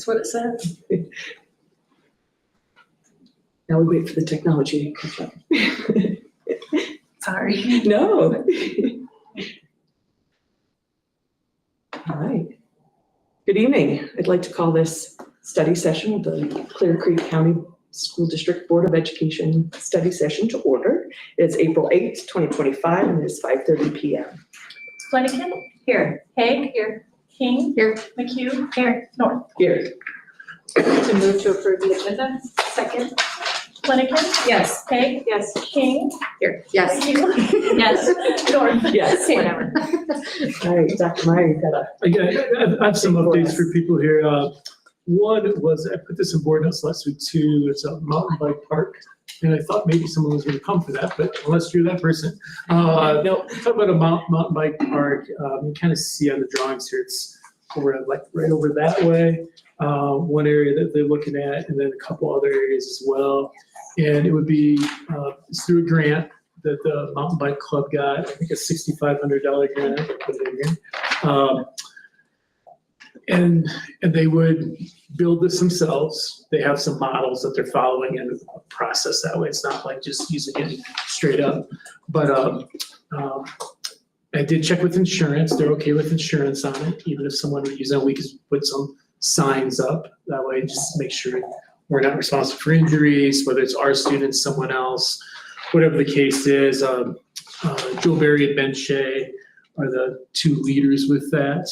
That's what it said. Now we wait for the technology to catch up. Sorry. No. All right. Good evening. I'd like to call this study session of the Clear Creek County School District Board of Education study session to order. It's April 8th, 2025, and it's 5:30 p.m. Flanagan? Here. Haig? Here. King? Here. McHugh? Here. North? Here. To move to approve the agenda? Second. Flanagan? Yes. Haig? Yes. King? Here. Yes. McHugh? Yes. North? Yes. Whatever. All right, Dr. Meyer, you got a. I have some updates for people here. One was, I put this in board notes last week too, it's a mountain bike park. And I thought maybe someone was gonna come for that, but unless you're that person. No, talk about a mountain bike park. You kind of see on the drawings here, it's over like right over that way. One area that they're looking at, and then a couple other areas as well. And it would be it's through a grant that the mountain bike club got, I think a $6,500 grant, I put it in here. And they would build this themselves. They have some models that they're following and a process that way. It's not like just using it straight up. But I did check with insurance. They're okay with insurance on it. Even if someone would use it, we could put some signs up. That way, just make sure we're not responsible for injuries, whether it's our students, someone else, whatever the case is. Joel Berry and Ben Shea are the two leaders with that.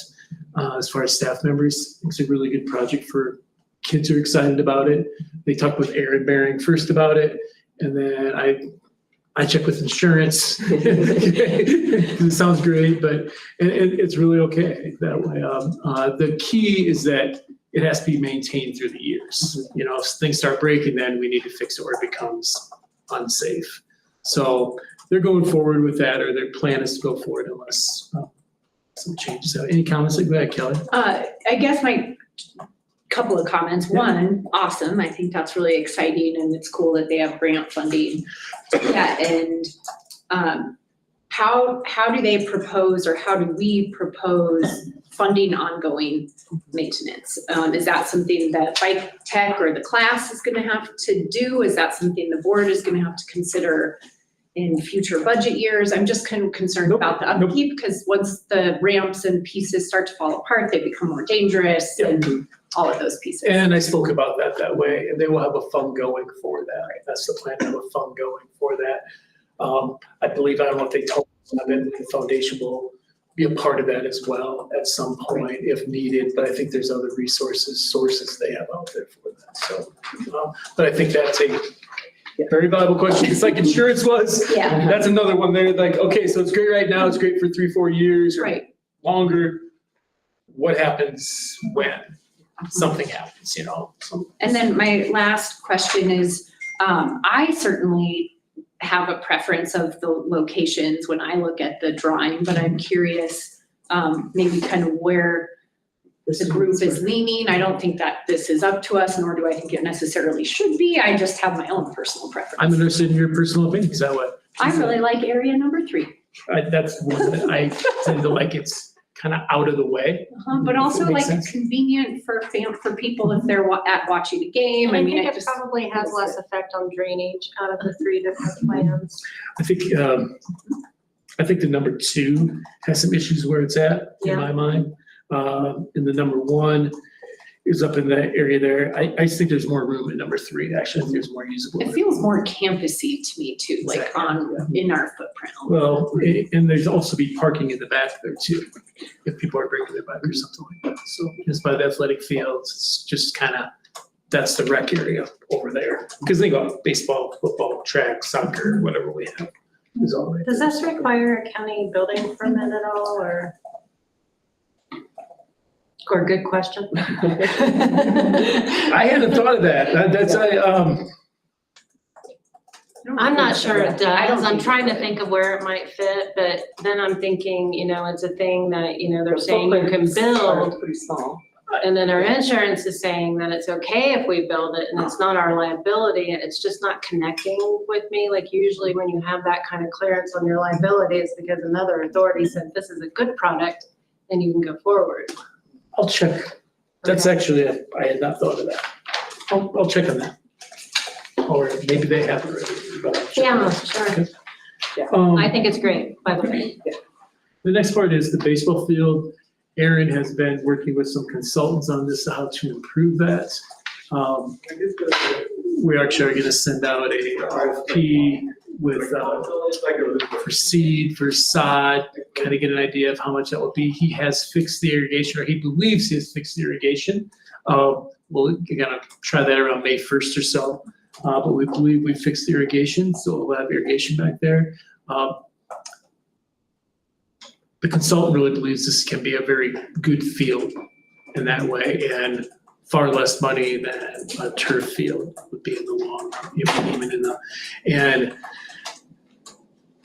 As far as staff members, it's a really good project for kids who are excited about it. They talked with Aaron Baring first about it, and then I checked with insurance. It sounds great, but it's really okay that way. The key is that it has to be maintained through the years. You know, if things start breaking, then we need to fix it or it becomes unsafe. So they're going forward with that, or their plan is to go forward unless some changes. So any comments? Go ahead, Kelly. I guess my couple of comments. One, awesome. I think that's really exciting, and it's cool that they have grant funding to that end. How do they propose, or how do we propose funding ongoing maintenance? Is that something that Bike Tech or the class is going to have to do? Is that something the board is going to have to consider in future budget years? I'm just kind of concerned about the upkeep, because once the ramps and pieces start to fall apart, they become more dangerous and all of those pieces. And I spoke about that way, and they will have a fund going for that. Right? That's the plan, to have a fund going for that. I believe, I don't know if they told us, the foundation will be a part of that as well at some point if needed, but I think there's other sources they have out there for that. So, but I think that's a very valuable question. It's like insurance was. Yeah. That's another one. They're like, okay, so it's great right now. It's great for 3-4 years or longer. What happens when something happens, you know? And then my last question is, I certainly have a preference of the locations when I look at the drawing, but I'm curious, maybe kind of where the group is leaning. I don't think that this is up to us, nor do I think it necessarily should be. I just have my own personal preference. I'm interested in your personal opinion. Is that what? I really like area number 3. That's one that I tend to like. It's kind of out of the way. But also Makes like sense. convenient for people if they're watching a game. And I mean, think it probably has less effect on drainage out of the 3 different plans. I think the number 2 has some issues where it's at in my mind. And the number 1 is up in that area there. I just think there's more room in number 3. Actually, I think there's more usable. It feels more campusy to me too, like in our footprint. Well, and there's also be parking in the back there too, if people are bringing their bike or something like that. So just by the athletic fields, it's just kind of, that's the rec area over there. Because they go baseball, football, track, soccer, whatever we have is all right. Does this require a county building permit at all, or a good question? I hadn't thought of that. I'm not sure it does. I'm think trying to it think of where it might fit, but then I'm thinking, you know, it's a thing that, you know, they're saying you can build. Pretty small. And then our insurance is saying that it's okay if we build it and it's not our liability. It's just not connecting with me. Like usually when you have that kind of clearance on your liability, it's because another authority said this is a good product and you can go forward. I'll check That's actually, I had not thought of that. I'll check on that. Or maybe they have already. but I'll check. Yeah, sure. Um, I think it's great, by the way. The next part is the baseball field. Aaron has been working with some consultants on this, how to improve that. We actually are gonna send out a RFP with, for seed, for sod, kind of get an idea of how much that will be. He has fixed the irrigation, or he believes he has fixed the irrigation. We're gonna try that around May 1st or so. But we believe we fixed the irrigation, so we'll have irrigation back there. The consultant really believes this can be a very good field in that way, and far less money than a turf field would be in the long, even in the, and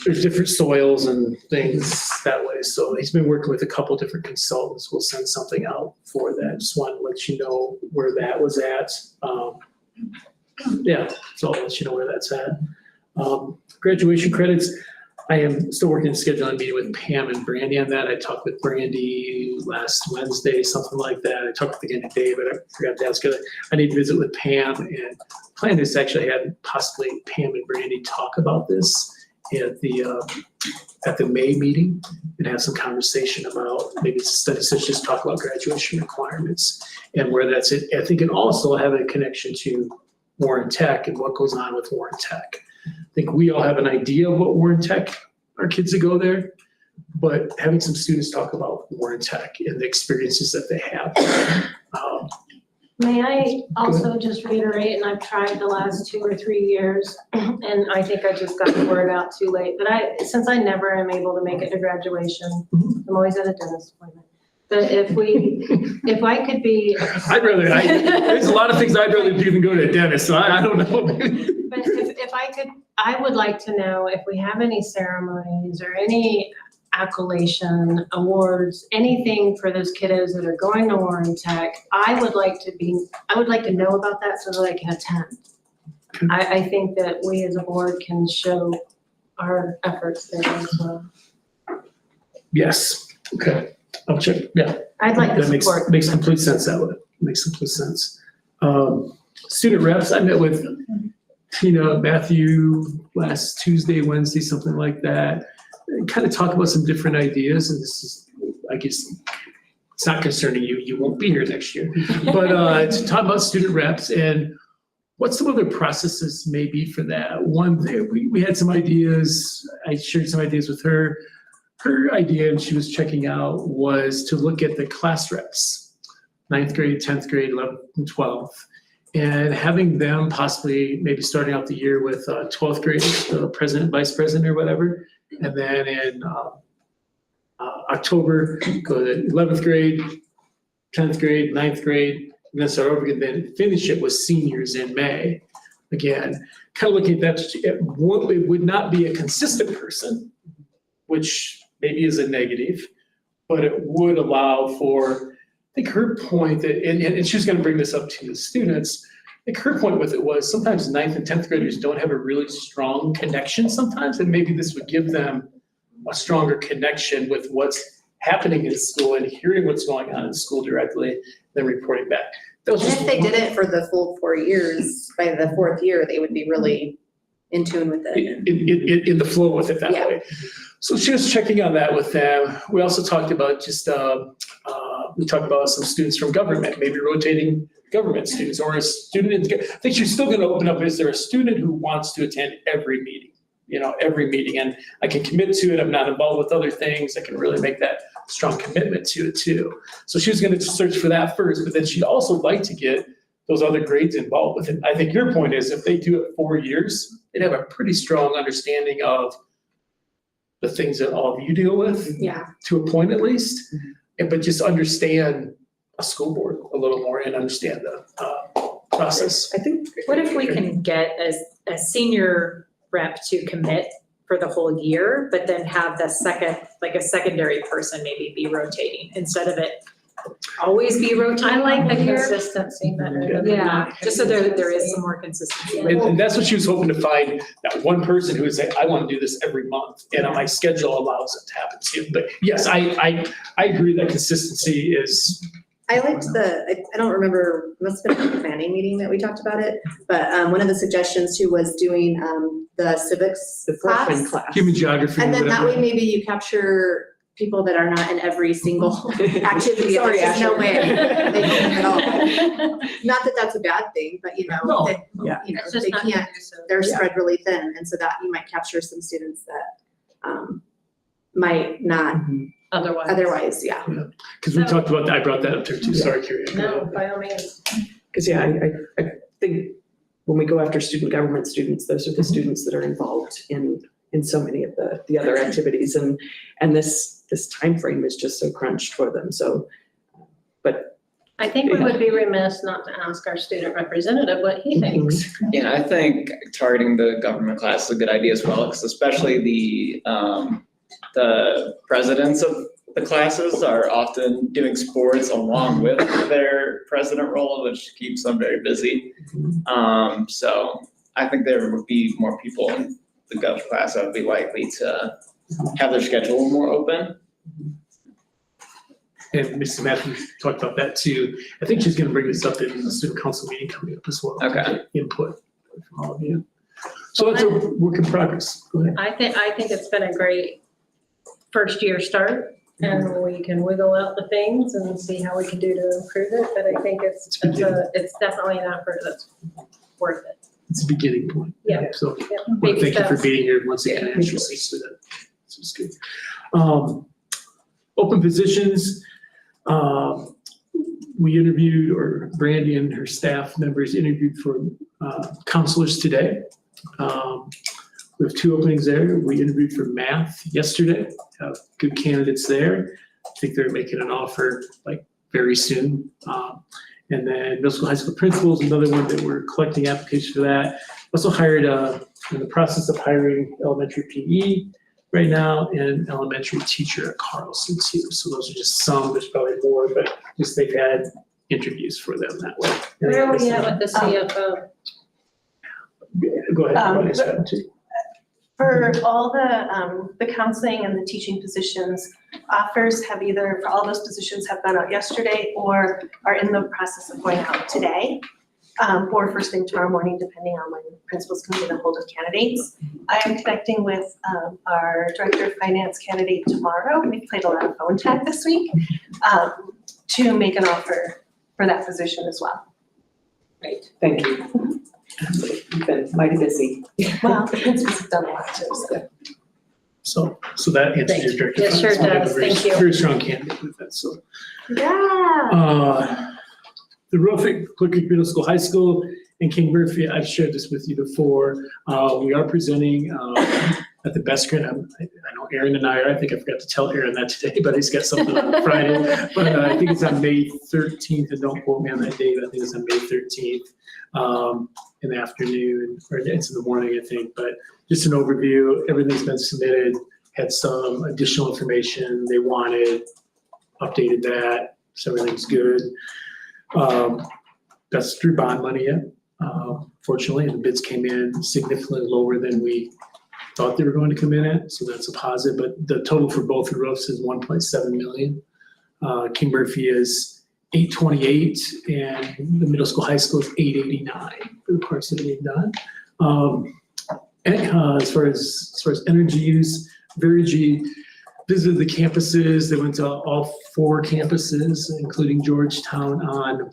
there's different soils and things that way. So he's been working with a couple different consultants. We'll send something out for that. Just wanted to let you know where that was at. Yeah, so I'll let you know where that's at. Graduation credits, I am still working to schedule a meeting with Pam and Brandy on that. I talked with Brandy last Wednesday, something like that. I talked with again today, but I forgot to ask her. I need to visit with Pam, and plan is actually had possibly Pam and Brandy talk about this at the May meeting and have some conversation about maybe study sessions, just talk about graduation requirements and where that's it. I think, and also have a connection to Warren Tech and what goes on with Warren Tech. I think we all have an idea of what Warren Tech, our kids that go there, but having some students talk about Warren Tech and the experiences that they have. May I also just reiterate, and I've tried the last 2 or 3 years, and I think I just got the word out too late, but since I never am able to make it to graduation, I'm always at a dentist appointment. But if I could be. There's a lot of things I'd rather do than go to a dentist, so I don't know. But if I could, I would like to know if we have any ceremonies or any accolation, awards, anything for those kiddos that are going to Warren Tech. I would like to know about that so that I can attend. I think that we as a board can show our efforts there as well. Yes, okay, I'll check, yeah. I'd like the That support. makes complete sense that way, makes complete sense. Student reps, I met with Tina, Matthew last Tuesday, Wednesday, something like that. Kind of talk about some different ideas, and this is, I guess, it's not concerning you, you won't be here next year. But to talk about student reps and what some other processes may be for that. One, we had some ideas, I shared some ideas with her. Her idea, and she was checking out, was to look at the class reps, 9th grade, 10th grade, 11th and 12th, and having them possibly maybe starting out the year with 12th grade, the president, vice president or whatever, and then in October, go to 11th grade, 10th grade, 9th grade, and then start over again, then finish it with seniors in May. Again, kind of looking at that, it would not be a consistent person, which maybe is a negative, but it would allow for, I think her point that, and she was gonna bring this up to the students, I think her point with it was sometimes 9th and 10th graders don't have a really strong connection sometimes, and maybe this would give them a stronger connection with what's happening in school and hearing what's going on in school directly, then reporting back. That was And just if they did it for the full 4 years, by the 4th year, they would be really in tune with it. in the flow with it that Yeah. way. So she was checking on that with them. We also talked about just, we talked about some students from government, maybe rotating government students or a student. I think she's still gonna open up, is there a student who wants to attend every meeting? Every meeting, and I can commit to it. I'm not involved with other things. I can really make that strong commitment to it too. So she was gonna search for that first, but then she'd also like to get those other grades involved with it. I think your point is if they do it 4 years, they'd have a pretty strong understanding of the things that all of you deal with, Yeah. to a point at least, but just understand a school board a little more and understand the process. I think. What if we can get a senior rep to commit for the whole year, but then have the a secondary person maybe be rotating instead of it always be rotating? I like the all year? consistency better than Yeah, not. just so there is some more consistency. And that's what she was hoping to find, that one person who would say, I want to do this every month, and my schedule allows it to happen too. But yes, I agree that consistency is I liked I don't remember, it must have been a planning meeting that we talked about it, but one of the suggestions too was doing the civics The freshman class. class. Human geography. And then that way whatever. maybe you capture people that are not in every single activity. Sorry, There's just no Asher. way they can at all. Not that that's a bad thing, but you know, No. that, Yeah. you know, It's just they not can't, conducive. they're Yeah. spread really thin, and so that you might capture some students that might not otherwise, yeah. Because we talked about that, I brought that up there too, sorry, Carrie. No, by all means. Because I think when we go after student government students, those are the students that are involved in so many of the other activities, and this timeframe is just so crunched for them, so, but. I think we would be remiss not to ask our student representative what he thinks. Yeah, I think targeting the government class is a good idea as well, because especially the presidents of the classes are often doing sports along with their president role, which keeps them very busy. So I think there would be more people in the gov class that would be likely to have their schedule more open. And Mrs. Matthews talked about that too. I think she's gonna bring this up in the student council meeting coming up as well. Okay. Input from all of you. So that's a work in progress. Go ahead. I think it's been a great first year start, and we can wiggle out the things and see how we can do to improve it, but I think it's definitely an effort that's worth it. It's a beginning point. Yeah. So, Yeah, well, baby thank you for steps. being here once again, Ashley, so this is good. Open positions, we interviewed, or Brandy and her staff members interviewed for counselors today. We have 2 openings there. We interviewed for math yesterday, have good candidates there. I think they're making an offer like very soon. And then middle school, high school principals, another one that we're collecting applications for that. Also hired, in the process of hiring elementary PE right now and elementary teacher at Carlson too. So those are just some, there's probably more, but just they've had interviews for them that way. Where are we at with the CFO? Go ahead. Vanessa, too. For all the counseling and the teaching positions, offers have either, for all those positions, have gone out yesterday or are in the process of going out today, or first thing tomorrow morning, depending on when principals can get a hold of candidates. I am connecting with our director of finance candidate tomorrow. We've played a lot of phone tag this week, to make an offer for that position as well. Right. Thank you. You've been mighty busy. Well, the principals have done a lot too, so. So that answers your director. It sure We have a does. very- Thank you. Very strong candidate with that, so. Yeah. The Ruffick, Clear Creek Middle School, High School, and King Murphy, I've shared this with you before. We are presenting at the Best Grant. I know Aaron and I think I forgot to tell Aaron that today, but he's got something on Friday. But I think it's on May 13th, and don't quote me on that date, I think it's on May 13th in the afternoon, or it's in the morning, I think. But just an overview, everything's been submitted, had some additional information they wanted, updated that, so everything's good. That's through bond money yet, fortunately, and the bids came in significantly lower than we thought they were going to come in at, so that's a positive, but the total for both the roofs is 1.7 million. King Murphy is 828, and the middle school, high school is 889 for the parts that we've done. And as far as energy use, Verigy visited the campuses. They went to all 4 campuses, including Georgetown, on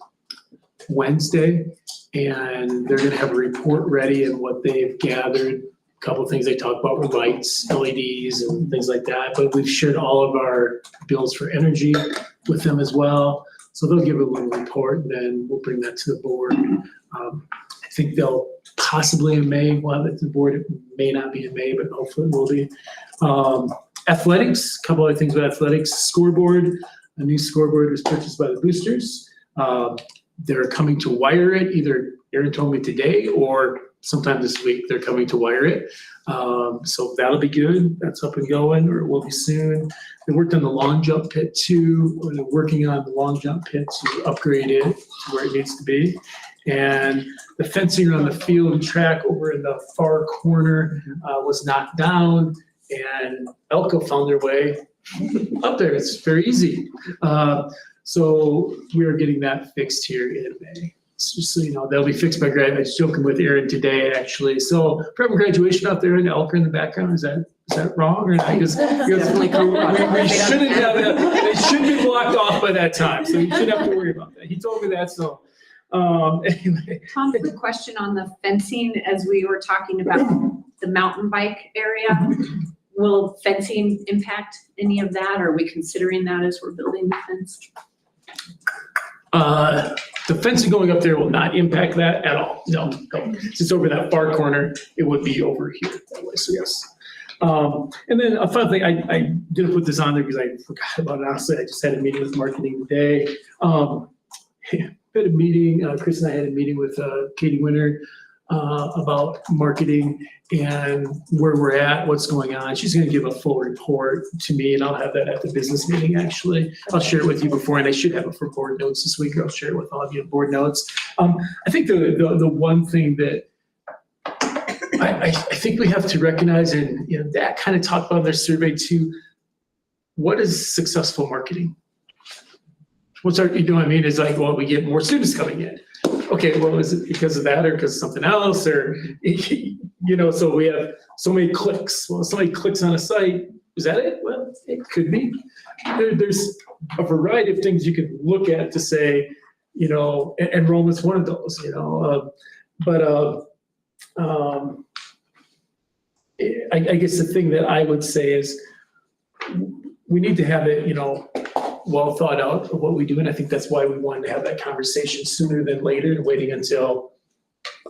Wednesday. And they're gonna have a report ready of what they've gathered. A couple of things they talked about were lights, LEDs and things like that. But we've shared all of our bills for energy with them as well. So they'll give a little report, and then we'll bring that to the board. I think they'll possibly in May, we'll have it to the board. It may not be in May, but hopefully it will be. Athletics, a couple other things with athletics. Scoreboard, a new scoreboard was purchased by the boosters. They're coming to wire it. Either Aaron told me today or sometime this week they're coming to wire it. So that'll be good. That's up and going, or it will be soon. They worked on the long jump pit too, or they're working on the long jump pit to upgrade it to where it needs to be. And the fencing around the field and track over in the far corner was knocked down, and Elko found their way up there. It's very easy. So we are getting that fixed here in May. So, you know, they'll be fixed by grad. I was joking with Aaron today, actually. So from graduation out there in Elko in the background, is that wrong or not? Because Definitely come across. we shouldn't have that. They should be blocked off by that time. So you shouldn't have to worry about that. He told me that. So anyway. Tom, quick question on the fencing, as we were talking about the mountain bike area. Will fencing impact any of that? Are we considering that as we're building the fence? The fencing going up there will not impact that at all. No. Since over that far corner, it would be over here that way. So yes. And then a fun thing, I didn't put this on there because I forgot about it. Honestly, I just had a meeting with marketing today. Had a meeting, Chris and I had a meeting with Katie Winter about marketing and where we're at, what's going on. She's going to give a full report to me, and I'll have that at the business meeting, actually. I'll share it with you before, and I should have it for board notes this week. I'll share it with all of you in board notes. I think the one thing that I think we have to recognize, and you know, that kind of talked about in their survey too, what is successful marketing? What's our, you know what I mean? It's like, well, we get more students coming in. Okay, well, is it because of that or because of something else? Or, you know, so we have so many clicks. Well, if somebody clicks on a site, is that it? Well, it could be. There's a variety of things you can look at to say, you know, enrollment's one of those, you know. I guess the thing that I would say is we need to have it, you know, well thought out of what we do. And I think that's why we wanted to have that conversation sooner than later, and waiting until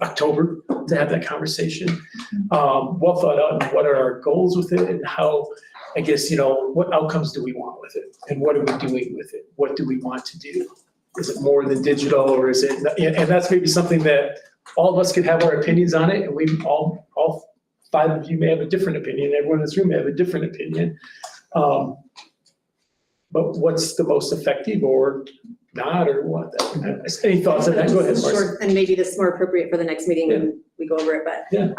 October to have that conversation. Well thought out, and what are our goals with it, and how, I guess, you know, what outcomes do we want with it, and what are we doing with it? What do we want to do? Is it more than digital, or is it, and that's maybe something that all of us could have our opinions on it, and we all 5 of you may have a different opinion. Everyone in this room may have a different opinion. But what's the most effective or not, or what? Any thoughts on that? Go ahead, Marcy. Sure, and maybe this is more appropriate for the next meeting when we go over it, but Yeah.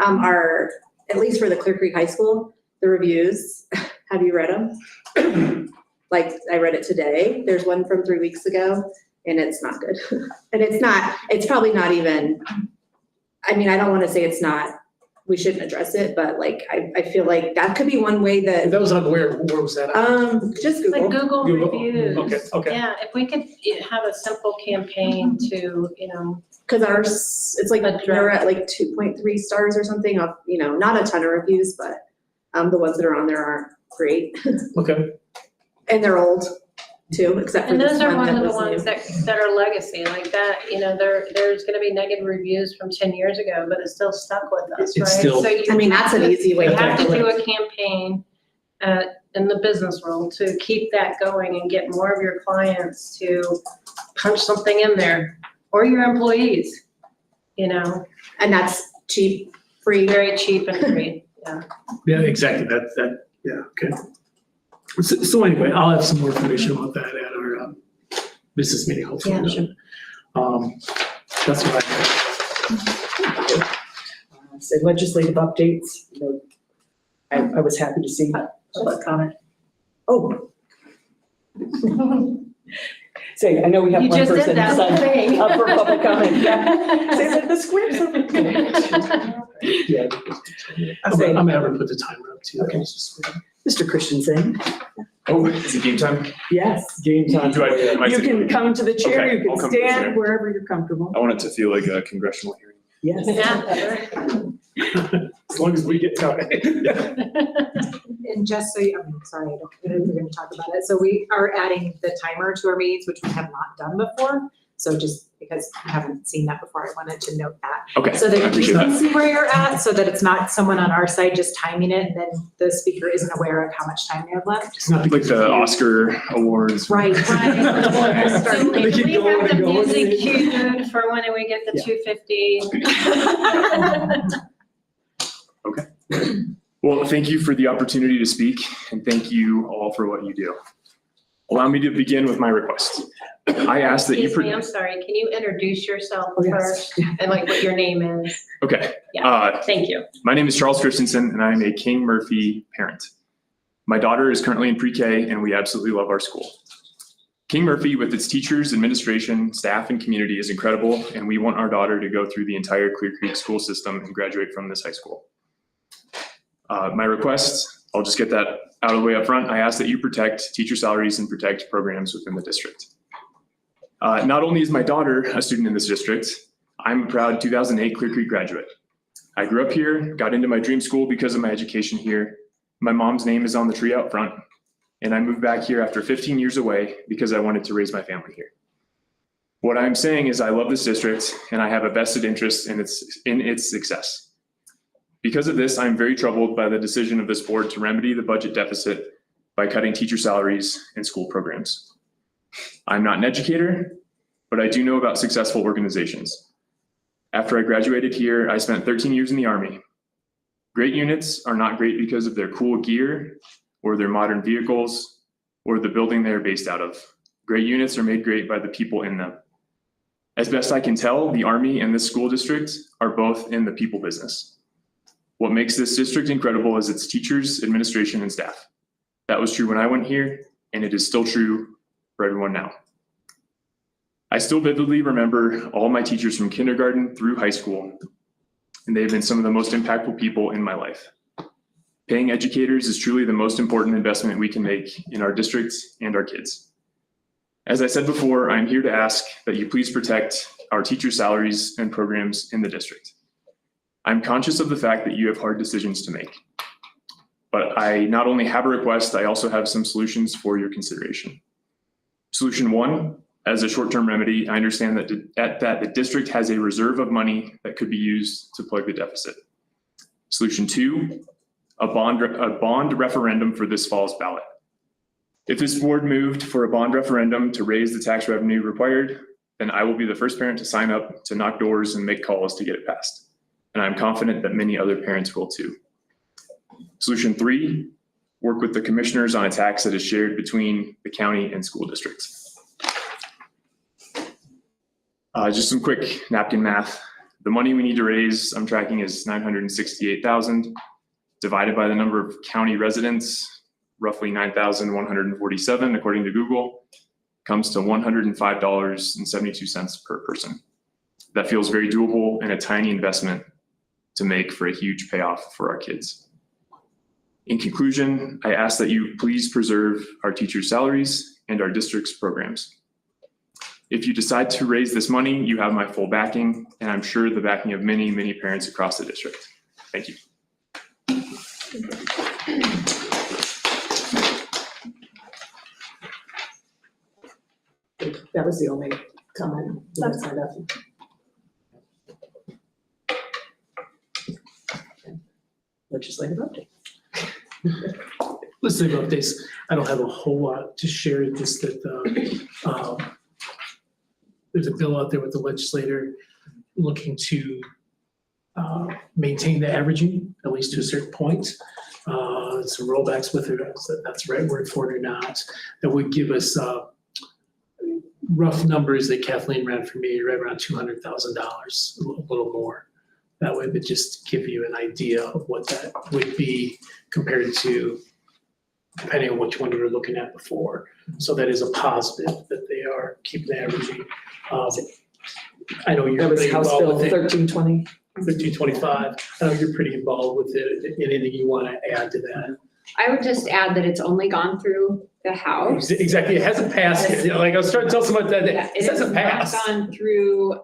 at least for the Clear Creek High School, the reviews, have you read them? Like, I read it today. There's one from 3 weeks ago, and it's not good. And it's probably not even, I mean, I don't want to say it's not, we shouldn't address it, but like, I feel like that could be one way that, That was on where was that? just Like Google. Google Google. reviews. Okay. Yeah, if we could have a simple campaign to, you know, Cause ours, it's like, they're at like 2.3 stars or something of, you know, not a ton of reviews, but the ones that are on there aren't great. Okay. And they're old too, except for and this those are one one that of the was ones new. that are legacy, like that, you know, there's gonna be negative reviews from 10 years ago, but it's still stuck with us, It's right? still- So you I mean, that's an easy way You to have to tackle do it. a campaign in the business world to keep that going and get more of your clients to punch something in there, or your employees, you know, And that's cheap, free. very cheap and free, yeah. Yeah, exactly. Yeah, okay. So anyway, I'll have some more information about that at our business meeting, hopefully. Yeah, sure. That's what Say legislative updates, you know, I was happy to see. Public comment. Oh. Say, I know we have You one just person did that signed thing. up for public comment, yeah. Say that the square's over. Yeah. I'm gonna have her put the timer up too. Okay. Mr. Christensen, Oh, is it game time? yes. Game time. Am I You sitting- can come to the chair, Okay, you I'll can come to the chair. stand wherever you're comfortable. I want it to feel like a congressional hearing. Yes. Yeah. As long as we get time. And just so you, I'm sorry, I don't know if we're gonna talk about it. So we are adding the timer to our meetings, which we have not done before. So just because I haven't seen that before, I wanted to note that. Okay, So I that you appreciate can that. see where you're at, so that it's not someone on our side just timing it and then the speaker isn't aware of how much time they have left. It's not Like the Oscar awards. Right. So They if keep we going have and the going. music cued for when we get the 250. Well, thank you for the opportunity to speak, and thank you all for what you do. Allow me to begin with my request. I ask that you. Excuse me, I'm sorry, can you introduce yourself Oh, yes. first and like what your name is? Okay. Thank you. My name is Charles Christensen, and I am a King Murphy parent. My daughter is currently in pre-K, and we absolutely love our school. King Murphy, with its teachers, administration, staff, and community, is incredible, and we want our daughter to go through the entire Clear Creek school system and graduate from this high school. My request, I'll just get that out of the way up front. I ask that you protect teacher salaries and protect programs within the district. Not only is my daughter a student in this district, I'm a proud 2008 Clear Creek graduate. I grew up here, got into my dream school because of my education here. My mom's name is on the tree out front, and I moved back here after 15 years away because I wanted to raise my family here. What I'm saying is I love this district, and I have a vested interest in its success. Because of this, I'm very troubled by the decision of this board to remedy the budget deficit by cutting teacher salaries and school programs. I'm not an educator, but I do know about successful organizations. After I graduated here, I spent 13 years in the Army. Great units are not great because of their cool gear or their modern vehicles or the building they are based out of. Great units are made great by the people in them. As best I can tell, the Army and this school district are both in the people business. What makes this district incredible is its teachers, administration, and staff. That was true when I went here, and it is still true for everyone now. I still vividly remember all my teachers from kindergarten through high school, and they have been some of the most impactful people in my life. Paying educators is truly the most important investment we can make in our districts and our kids. As I said before, I'm here to ask that you please protect our teacher salaries and programs in the district. I'm conscious of the fact that you have hard decisions to make, but I not only have a request, I also have some solutions for your consideration. Solution one, as a short-term remedy, I understand that the district has a reserve of money that could be used to plug the deficit. Solution two, a bond referendum for this fall's ballot. If this board moved for a bond referendum to raise the tax revenue required, then I will be the first parent to sign up to knock doors and make calls to get it passed. And I'm confident that many other parents will too. Solution three, work with the commissioners on a tax that is shared between the county and school districts. Just some quick napkin math. The money we need to raise, I'm tracking, is $968,000 divided by the number of county residents, roughly 9,147 according to Google, comes to $105.72 per person. That feels very doable and a tiny investment to make for a huge payoff for our kids. In conclusion, I ask that you please preserve our teachers' salaries and our district's programs. If you decide to raise this money, you have my full backing, and I'm sure the backing of many, many parents across the district. Thank you. That was the only comment that I signed up. Legislative update. Legislative updates, I don't have a whole lot to share, just that there's a bill out there with the legislator looking to maintain the averaging, at least to a certain point. Some rollbacks with it, so that's the right word for it or not, that would give us rough numbers that Kathleen ran for me, right around $200,000, a little more. That way, but just give you an idea of what that would be compared to, depending on which one you were looking at before. So that is a positive that they are keeping the averaging. I know you're That was pretty House involved Bill with it. 1320. 1325. I know you're pretty involved with it. Anything you want to add to that? I would just add that it's only gone through the House. Exactly. It hasn't passed yet. Like I was trying to tell someone that Yeah, it hasn't has passed. not gone through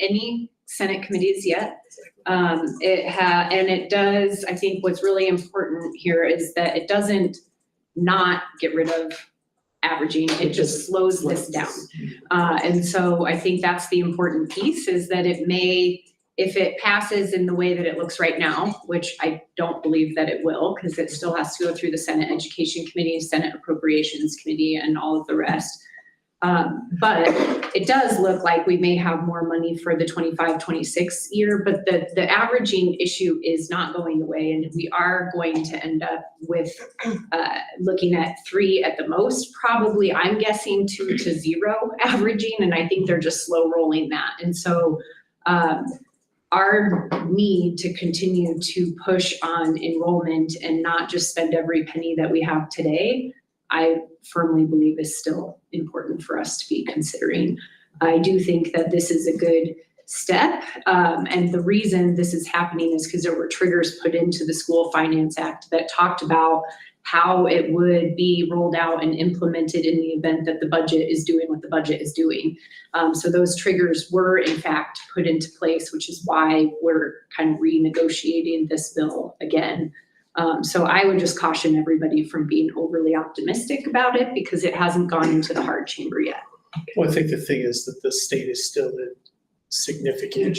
any Senate committees yet. And it does, I think what's really important here is that it doesn't not get rid of averaging, it just slows this down. And so I think that's the important piece, is that it may, if it passes in the way that it looks right now, which I don't believe that it will, because it still has to go through the Senate Education Committee, Senate Appropriations Committee, and all of the rest. But it does look like we may have more money for the 25-26 year, but the averaging issue is not going away. And we are going to end up with looking at 3 at the most, probably, I'm guessing 2 to 0 averaging. And I think they're just slow rolling that. And so our need to continue to push on enrollment and not just spend every penny that we have today, I firmly believe is still important for us to be considering. I do think that this is a good step. And the reason this is happening is because there were triggers put into the School Finance Act that talked about how it would be rolled out and implemented in the event that the budget is doing what the budget is doing. So those triggers were in fact put into place, which is why we're kind of renegotiating this bill again. So I would just caution everybody from being overly optimistic about it because it hasn't gone into the hard chamber yet. Well, I think the thing is that the state is still in significant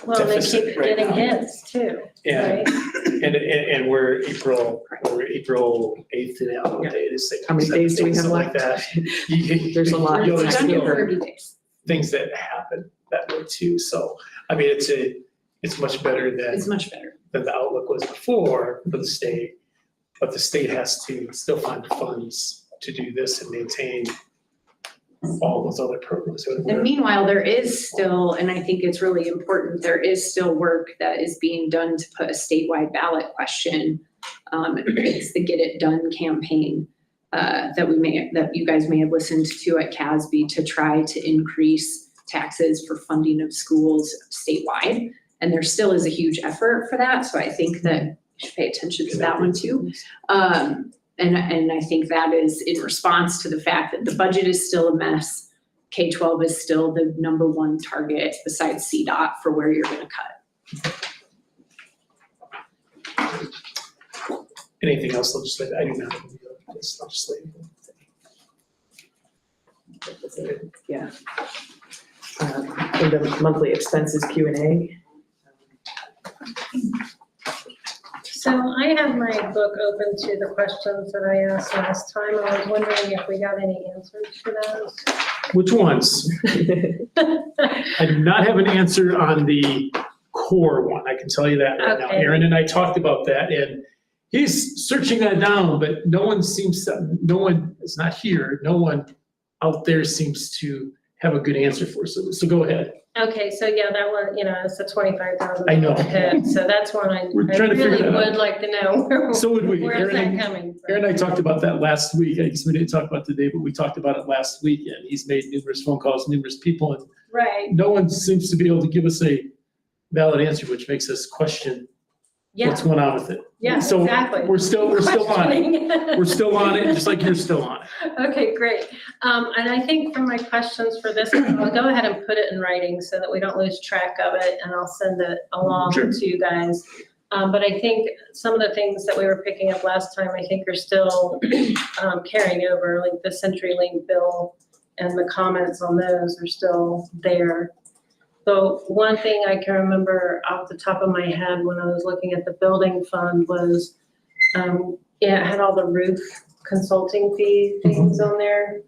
Well, they deficit keep right getting now. hits too, And, right? and we're April 8th now, what day it is. How many days do we have something like left? that. There's a lot. You know, It's there's under still 30 days. things that happen that way too. So, I mean, it's much better It's than much better. the outlook was before for the state. But the state has to still find the funds to do this and maintain all those other programs. And meanwhile, there is still, and I think it's really important, there is still work that is being done to put a statewide ballot question. It's the Get It Done campaign that you guys may have listened to at CASB to try to increase taxes for funding of schools statewide. And there still is a huge effort for that. So I think that you should pay attention to that one too. And I think that is in response to the fact that the budget is still a mess. K-12 is still the #1 target besides CDOT for where you're gonna cut. Anything else legislative? I do not have any other legislative. Yeah. In the monthly expenses Q&A. So I have my book open to the questions that I asked last time. I was wondering if we got any answers for those. Which ones? I do not have an answer on the core one, I can tell you that right now. Okay. Aaron and I talked about that, and he's searching that down, but no one is not here, no one out there seems to have a good answer for us, so go ahead. Okay, so yeah, that one, it's a $25,000 I know. hit, so that's one I We're trying to figure really that out. would like to know. So would we. Where's Aaron that and- coming from? Aaron and I talked about that last week, I guess we didn't talk about it today, but we talked about it last week, and he's made numerous phone calls, numerous people, and Right, no one seems to be able to give us a valid answer, which makes us question yeah, what's going on with it. yeah, So exactly. we're still on it. Questioning. We're still on it, just like you're still on it. Okay, great. And I think for my questions for this, I'll go ahead and put it in writing so that we don't lose track of it, and I'll send it along Sure. to you guys. But I think some of the things that we were picking up last time, I think are still carrying over, like the CenturyLink bill and the comments on those are still there. So one thing I can remember off the top of my head when I was looking at the building fund was, it had all the roof consulting fee things on there.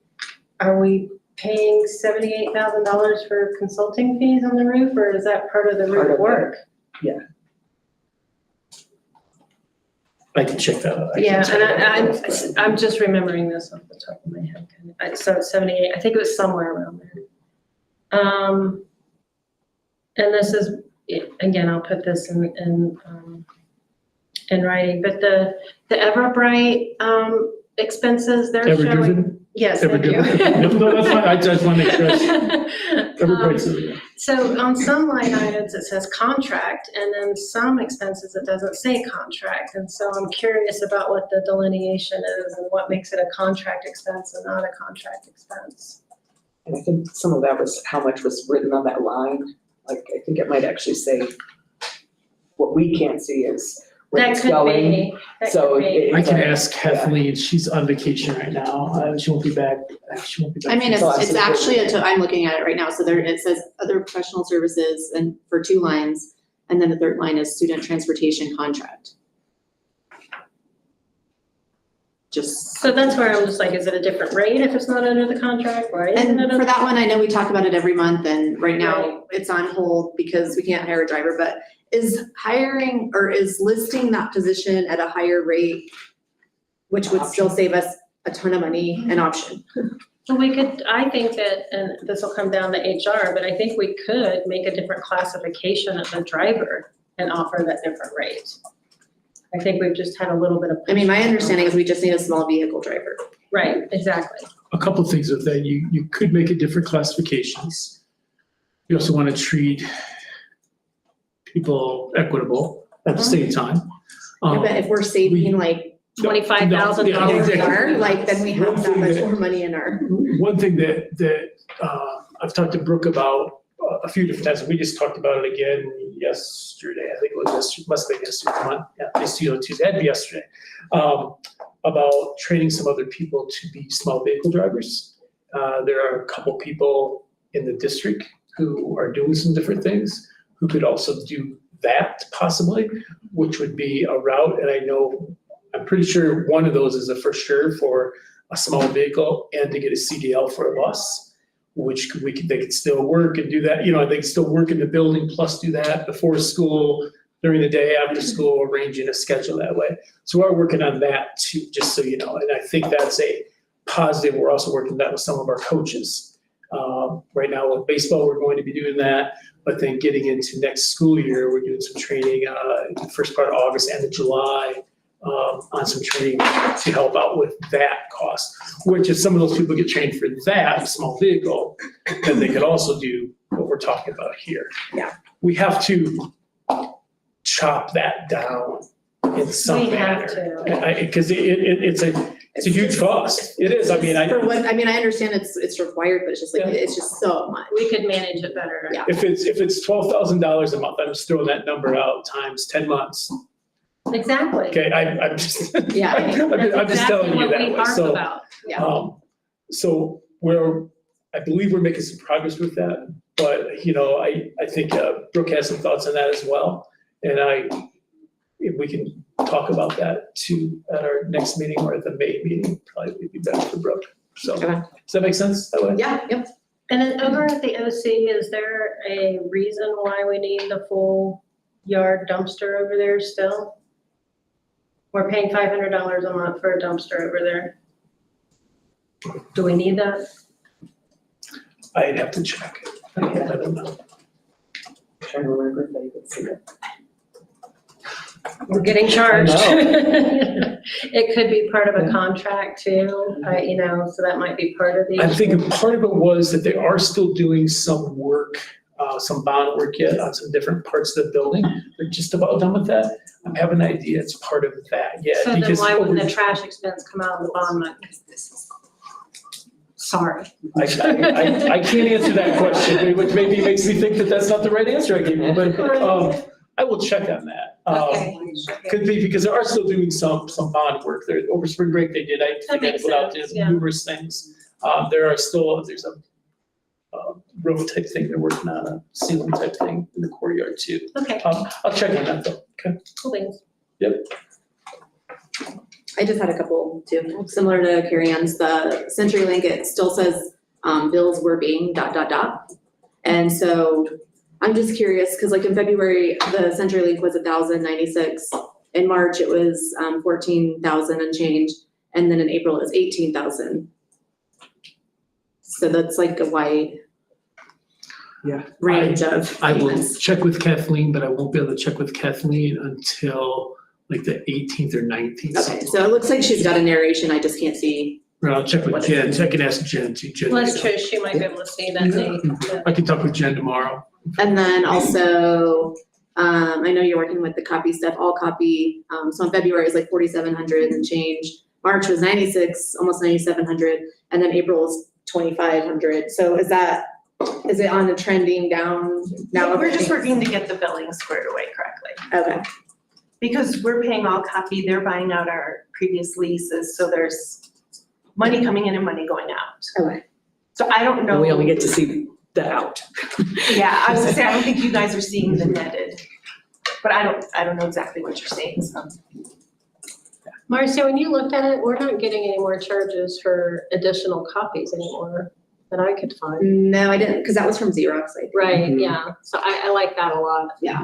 Are we paying $78,000 for consulting fees on the roof, or is that part of the Part of roof it. work? I can check that out. I can Yeah, check that out. and I'm just remembering this off the top of my head. So it's 78, I think it was somewhere around there. And this is, again, I'll put this in writing, but the Everbright expenses, they're showing. Ever-driven? Yes, thank you. Ever-driven? No, that's fine, I just want to make sure. Everybody's, So on some line items, it says contract, and then some expenses, it doesn't say contract. And so I'm curious about what the delineation is and what makes it a contract expense and not a contract expense. And I think some of that was how much was written on that line. Like, I think it might actually say, what we can't see is where That it's could going. be, that So could be. I can ask Kathleen, she's on vacation right now, she won't be back. I mean, So it's actually, I'm looking at it right now, so there, it says other professional services and for 2 lines, and then the third line is student transportation contract. just. So that's where I was like, is it a different rate if it's not under the contract? Why isn't And it? for that one, I know we talk about it every month and right Right. now it's on hold because we can't hire a driver, but is hiring or is listing that position at a higher rate, which would still save us a ton of money, an option? Well, we could, I think that, and this will come down to HR, but I think we could make a different classification of the driver and offer that different rate. I think we've just had a little bit of. I mean, my understanding is we just need a small vehicle driver. Right, exactly. A couple of things with that, you could make it different classifications. You also want to treat people equitable at the same time. But if we're saving like $25,000 Yeah, an exactly. hour, like then we have that much One thing more money in our. One thing that I've talked to Brooke about a few different times, and we just talked about it again yesterday, I think it was yesterday, must have been yesterday, come on, yeah, it's Tuesday, had to be yesterday. About training some other people to be small vehicle drivers. There are a couple people in the district who are doing some different things, who could also do that possibly, which would be a route, and I know, I'm pretty sure one of those is a for sure for a small vehicle and to get a CDL for a bus, which they could still work and do that, they could still work in the building plus do that before school, during the day, after school, arranging a schedule that way. So we're working on that too, just so you know, and I think that's a positive. We're also working that with some of our coaches. Right now with baseball, we're going to be doing that, but then getting into next school year, we're doing some training in the first part of August and of July on some training to help out with that cost, which if some of those people get trained for that small vehicle, then they could also do what we're talking about here. Yeah. We have to chop that down in some We have manner. to. Because it's a huge cost. It is, I mean, I understand it's required, but it's just like, Yeah. it's just so much. We could manage it better. Yeah. if it's $12,000 a month, I'm just throwing that number out times 10 months. Exactly. Okay, I'm just, Yeah. I'm just telling you that way. That's exactly what we So, harp about. Yeah. So I believe we're making some progress with that, but, I think Brooke has some thoughts on that as well. And if we can talk about that too at our next meeting or at the May meeting, probably would be better for Brooke. So, Okay. does that make sense that way? Yeah, yep. And then over at the OC, is there a reason why we need the full yard dumpster over there still? We're paying $500 a month for a dumpster over there. Do we need that? I'd have to check. I don't know. Trying to remember if they could see it. We're getting charged. I It could be part of a contract too, so that might be part of the. I think part of it was that they are still doing some work, some bond work yet on some different parts of the building. They're just about done with that. I have an idea it's part of that yet. So then because why wouldn't over- the trash expense come out of the bond money? Sorry. I can't answer that question, which maybe makes me think that that's not the right answer I gave you, but I will check on that. Could be because they are still doing some bond work there. Over spring break they did, I think I makes put out sense, yeah. numerous things. There's a roof type thing they're working on, a ceiling type thing in the courtyard too. Okay, I'll check on that though, okay? cool beans. I just had a couple too, similar to Carrie Ann's, the CenturyLink, it still says, bills were being ... And so I'm just curious, cause like in February, the CenturyLink was 1,096. In March, it was 14,000 and change, and then in April, it was 18,000. So that's like a wide Yeah. range of I will payments. check with Kathleen, but I won't be able to check with Kathleen until like the 18th or 19th. Okay, so it looks like she's got a narration, I just can't see. Or I'll check with What is Jen, it? I can ask Jen too. Jen, Well, that's true, she might be able to see that date. I can talk with Jen tomorrow. And then also, I know you're working with the copy stuff, all copy, so in February it was like 4,700 and change. March was 96, almost 9,700, and then April was 2,500. So is it on a trending down now? We're just working to get the billing squared away correctly. Okay, Because we're paying all copy, they're buying out our previous leases, so there's money coming in and money going out. okay. So I don't know. And we only get to see the out. Yeah, I was gonna say, I don't think you guys are seeing the netted, but I don't know exactly what you're seeing, so. Marcia, when you looked at it, we're not getting any more charges for additional copies anymore that I could find. No, I didn't, because that was from Xerox, I think. Right, Mhm. yeah, so I like that a lot. Yeah.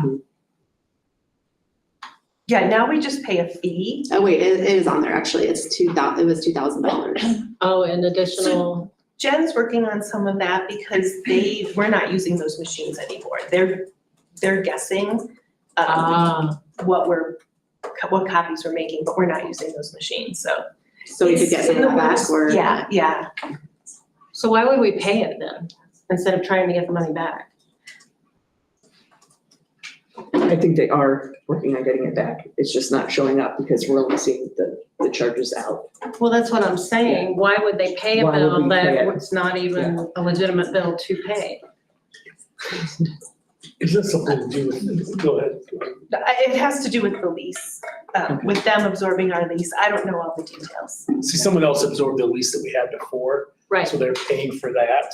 Yeah, now we just pay a fee. Oh, wait, it is on there, actually. It was $2,000. Oh, and additional, Jen's working on some of that because we're not using those machines anymore. They're guessing what copies we're making, but we're not using those machines, so. So we could get some of that back, It's in the or? works. Yeah. so why would we pay it then, instead of trying to get the money back? I think they are working on getting it back. It's just not showing up because we're only seeing the charges out. Well, that's what I'm saying, why would they pay a Why would bill we pay that it? it's not even a legitimate bill to pay? Is that something to do with, go ahead. It has to do with the lease, with them absorbing our lease. I don't know all the details. See, someone else absorbed the lease that we had before, Right, so they're paying for that.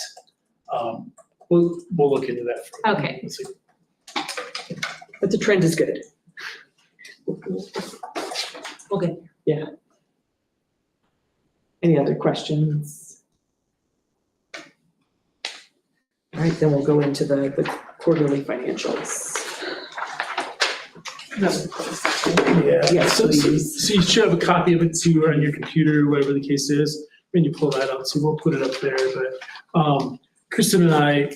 We'll look into that. further. Okay. Let's see. But the trend is good. well, good. Any other questions? All right, then we'll go into the quarterly financials. Yeah, Yes, so please. you should have a copy of it too, or on your computer, whatever the case is. When you pull that out, so we'll put it up there, but, Kristen and I,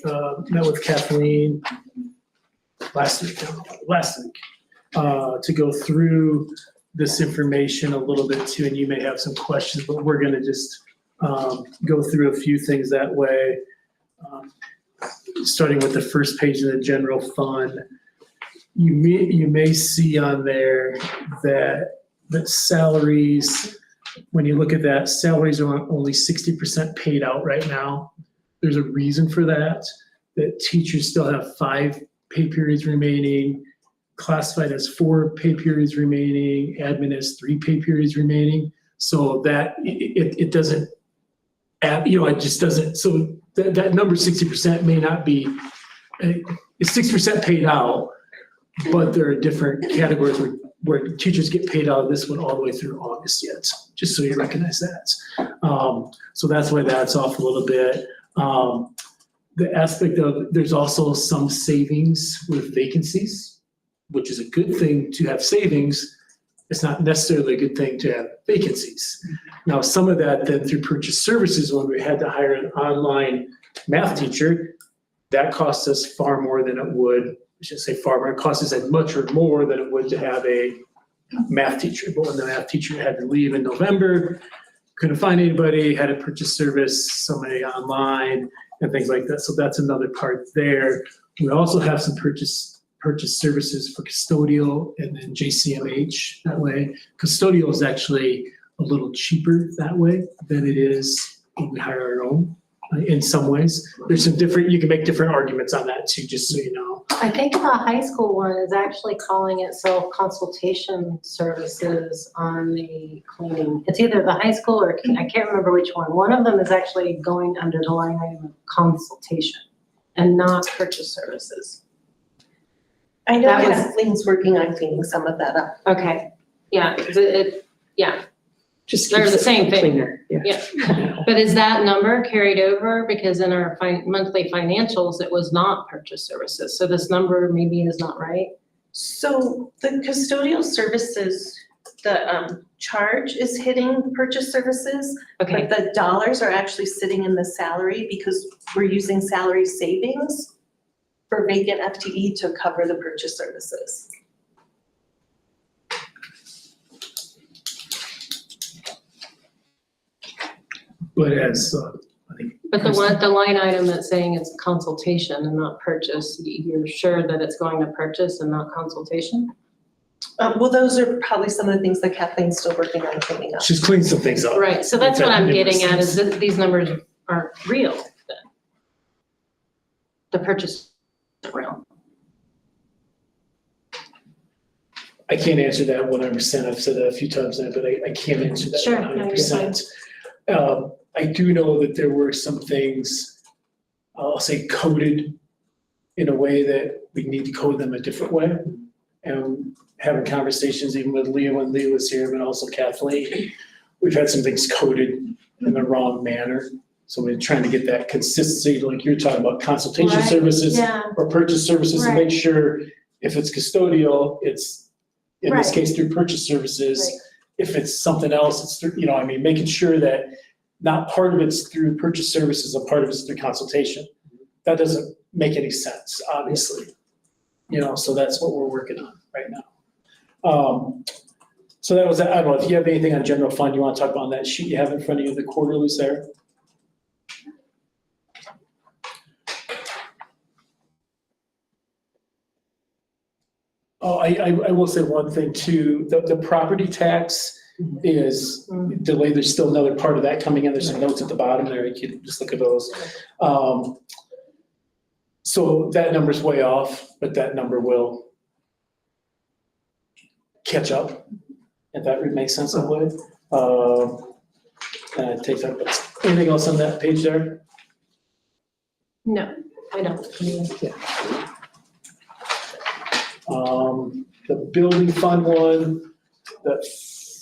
met with Kathleen last week, to go through this information a little bit too, and you may have some questions, but we're gonna just, go through a few things that way. Starting with the first page of the general fund. You may see on there that salaries, when you look at that, salaries are only 60% paid out right now. There's a reason for that teachers still have 5 pay periods remaining, classified as 4 pay periods remaining, admin has 3 pay periods remaining. So that it doesn't add, it just doesn't, so that number 60% may not be, it's 6% paid out, but there are different categories where teachers get paid out of this one all the way through August yet, just so you recognize that. So that's why that's off a little bit. The aspect of, there's also some savings with vacancies, which is a good thing to have savings. It's not necessarily a good thing to have vacancies. Now, some of that then through purchase services, when we had to hire an online math teacher, that cost us far more than it would, I shouldn't say far more, it cost us as much or more than it would to have a math teacher. But when the math teacher had to leave in November, couldn't find anybody, had to purchase service, somebody online and things like that. So that's another part there. We also have some purchase services for custodial and then JCMH that way. Custodial is actually a little cheaper that way than it is when we hire our own in some ways. There's some different, you can make different arguments on that too, just so you know. I think the high school one is actually calling itself consultation services on the cleaning. It's either the high school or, I can't remember which one. One of them is actually going under the line item of consultation and not purchase services. I know That was- Kathleen's working on cleaning some of that up. Okay, yeah, yeah, Just They're keeps the it same thing. cleaner, yeah. yeah. But is that number carried over? Because in our monthly financials, it was not purchase services. So this number maybe is not right. So the custodial services, the charge is hitting purchase services, Okay, but the dollars are actually sitting in the salary because we're using salary savings for vacant FTE to cover the purchase services. But as, I think. but the line item that's saying it's consultation and not purchase, you're sure that it's going to purchase and not consultation? Well, those are probably some of the things that Kathleen's still working on cleaning up. She's cleaned some things up. Right, so that's what I'm getting at, is That that these numbers aren't real then. The purchase isn't real. I can't answer that 100%. I've said that a few times now, but I can't answer that Sure, no, you're fine. 100%. I do know that there were some things, I'll say coded in a way that we need to code them a different way. and having conversations even with Leah when Leah was here, but also Kathleen. We've had some things coded in the wrong manner. So we're trying to get that consistency, like you're talking about consultation Right, services Yeah, or purchase services, and make sure if it's custodial, it's, in this Right. case, through purchase services. Right. If it's something else, it's through, I mean, making sure that not part of it's through purchase services and part of it's through consultation. That doesn't make any sense, obviously. So that's what we're working on right now. So that was, I don't know, if you have anything on general fund, you want to talk about on that sheet you have in front of you, the quarterlies there? Oh, I will say one thing too, the property tax is delayed, there's still another part of that coming in, there's some notes at the bottom there, you can just look at those. So that number's way off, but that number will catch up, if that would make sense, it would. And it takes up, anything else on that page there? no, I don't. The building fund one, the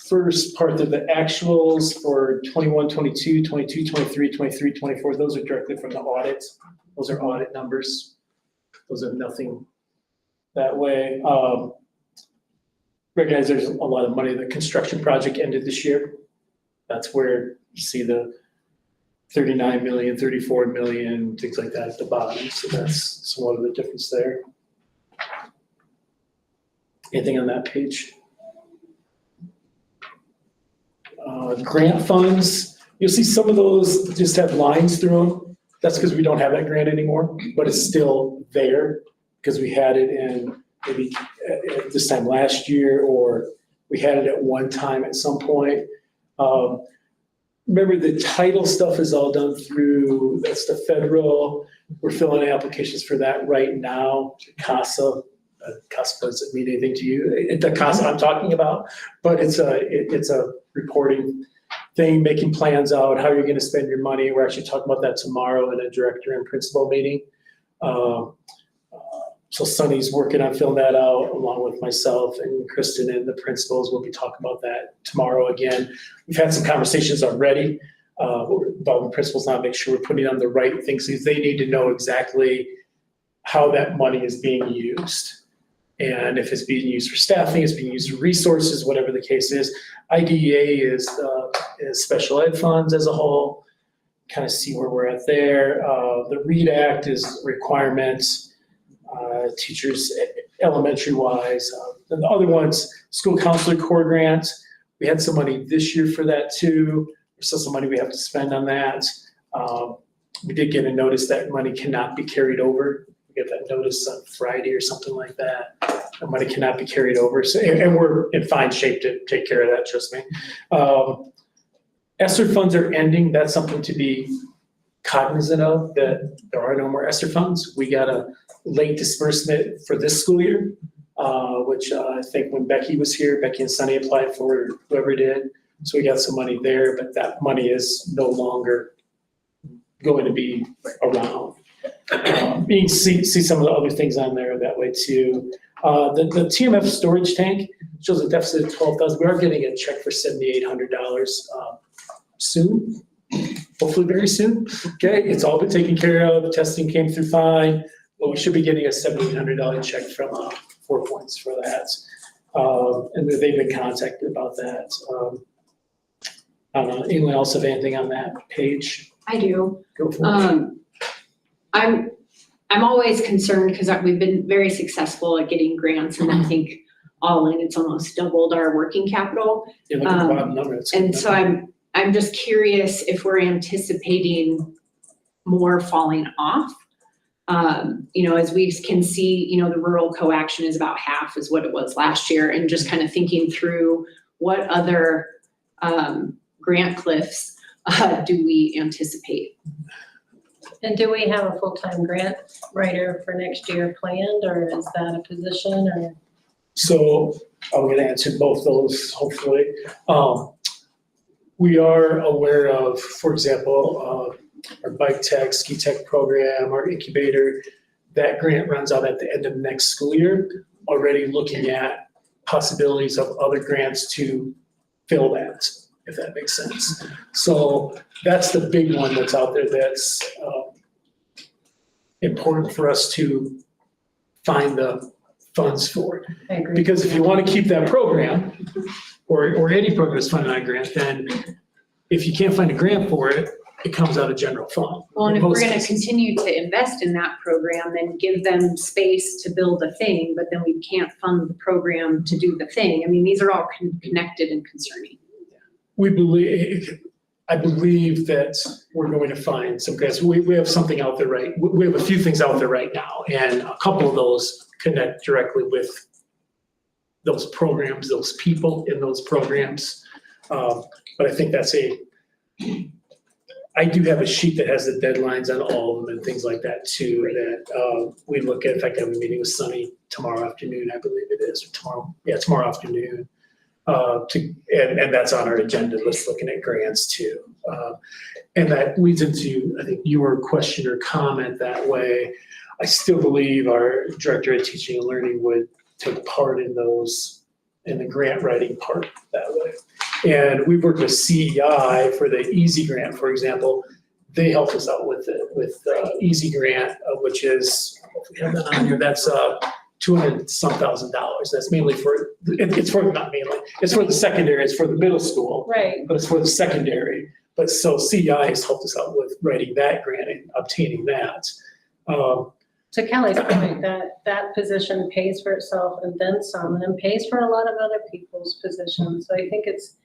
first part of the actuals for 21, 22, 22, 23, 23, 24, those are directly from the audit. Those are audit numbers. Those are nothing that way. Recognize there's a lot of money. The construction project ended this year. That's where you see the 39 million, 34 million, things like that at the bottom. So that's somewhat of the difference there. Anything on that page? Grant funds, you'll see some of those just have lines through them. That's because we don't have that grant anymore, but it's still there because we had it in maybe at this time last year, or we had it at one time at some point. Remember, the title stuff is all done through, that's the federal. We're filling applications for that right now, CASA. CASA doesn't mean anything to you. The CASA I'm talking about, but it's a reporting thing, making plans out, how you're gonna spend your money. We're actually talking about that tomorrow in a director and principal meeting. So Sunny's working on filling that out along with myself and Kristen and the principals. We'll be talking about that tomorrow again. We've had some conversations already about the principals now, make sure we're putting on the right things because they need to know exactly how that money is being used. And if it's being used for staffing, it's being used for resources, whatever the case is. IDEA is special ed funds as a whole, kind of see where we're at there. The READ Act is requirements, teachers elementary wise. And the other ones, school counselor core grants. We had some money this year for that too. There's still some money we have to spend on that. We did get a notice that money cannot be carried over. We get that notice on Friday or something like that. The money cannot be carried over. So, and we're in fine shape to take care of that, trust me. ESSER funds are ending. That's something to be cognizant of, that there are no more ESSER funds. We got a late disbursement for this school year, which I think when Becky was here, Becky and Sunny applied for, whoever did. So we got some money there, but that money is no longer going to be around. You can see some of the other things on there that way too. The TMF storage tank shows a deficit of 12,000. We are getting a check for $7,800 soon, hopefully very soon. Okay, it's all been taken care of. The testing came through fine, but we should be getting a $7,800 check from 4 Points for that. And they've been contacted about that. I don't know, anyone else have anything on that page? I do. Go for it. I'm always concerned because we've been very successful at getting grants, and I think all in, it's almost doubled our working capital. Yeah, look at the bottom number. It's And good so number. I'm just curious if we're anticipating more falling off. As we can see, the rural co-action is about half is what it was last year, and just kind of thinking through what other grant cliffs do we anticipate? And do we have a full-time grant writer for next year planned, or is that a position, or? So I'm gonna answer both those, hopefully. We are aware of, for example, our bike tech, ski tech program, our incubator. That grant runs out at the end of next school year. already looking at possibilities of other grants to fill that, if that makes sense. So that's the big one that's out there that's important for us to find the funds for. I agree. Because if you want to keep that program, or any program that's funded on a grant, then if you can't find a grant for it, it comes out of general fund. Well, and in if we're most gonna cases. continue to invest in that program, then give them space to build a thing, but then we can't fund the program to do the thing. I mean, these are all connected and concerning. I believe that we're going to find some grants. We have something out there we have a few things out there right now, and a couple of those connect directly with those programs, those people in those programs. But I think I do have a sheet that has the deadlines on all of them and things like that too, that we look at. In fact, I have a meeting with Sunny tomorrow afternoon, I believe it is, or tomorrow afternoon. And that's on our agenda list, looking at grants too. And that leads into, I think, your question or comment that way. I still believe our director of teaching and learning would take part in the grant writing part that way. And we worked with CEI for the EASY grant, for example. They helped us out with EASY grant, which is, if we have that on here, that's $200,000. That's mainly it's for the secondary, it's for the middle school, Right. but it's for the secondary. But so CEI has helped us out with writing that grant and obtaining that. To Kelly's point, that position pays for itself and then some, and pays for a lot of other people's positions. So I think it's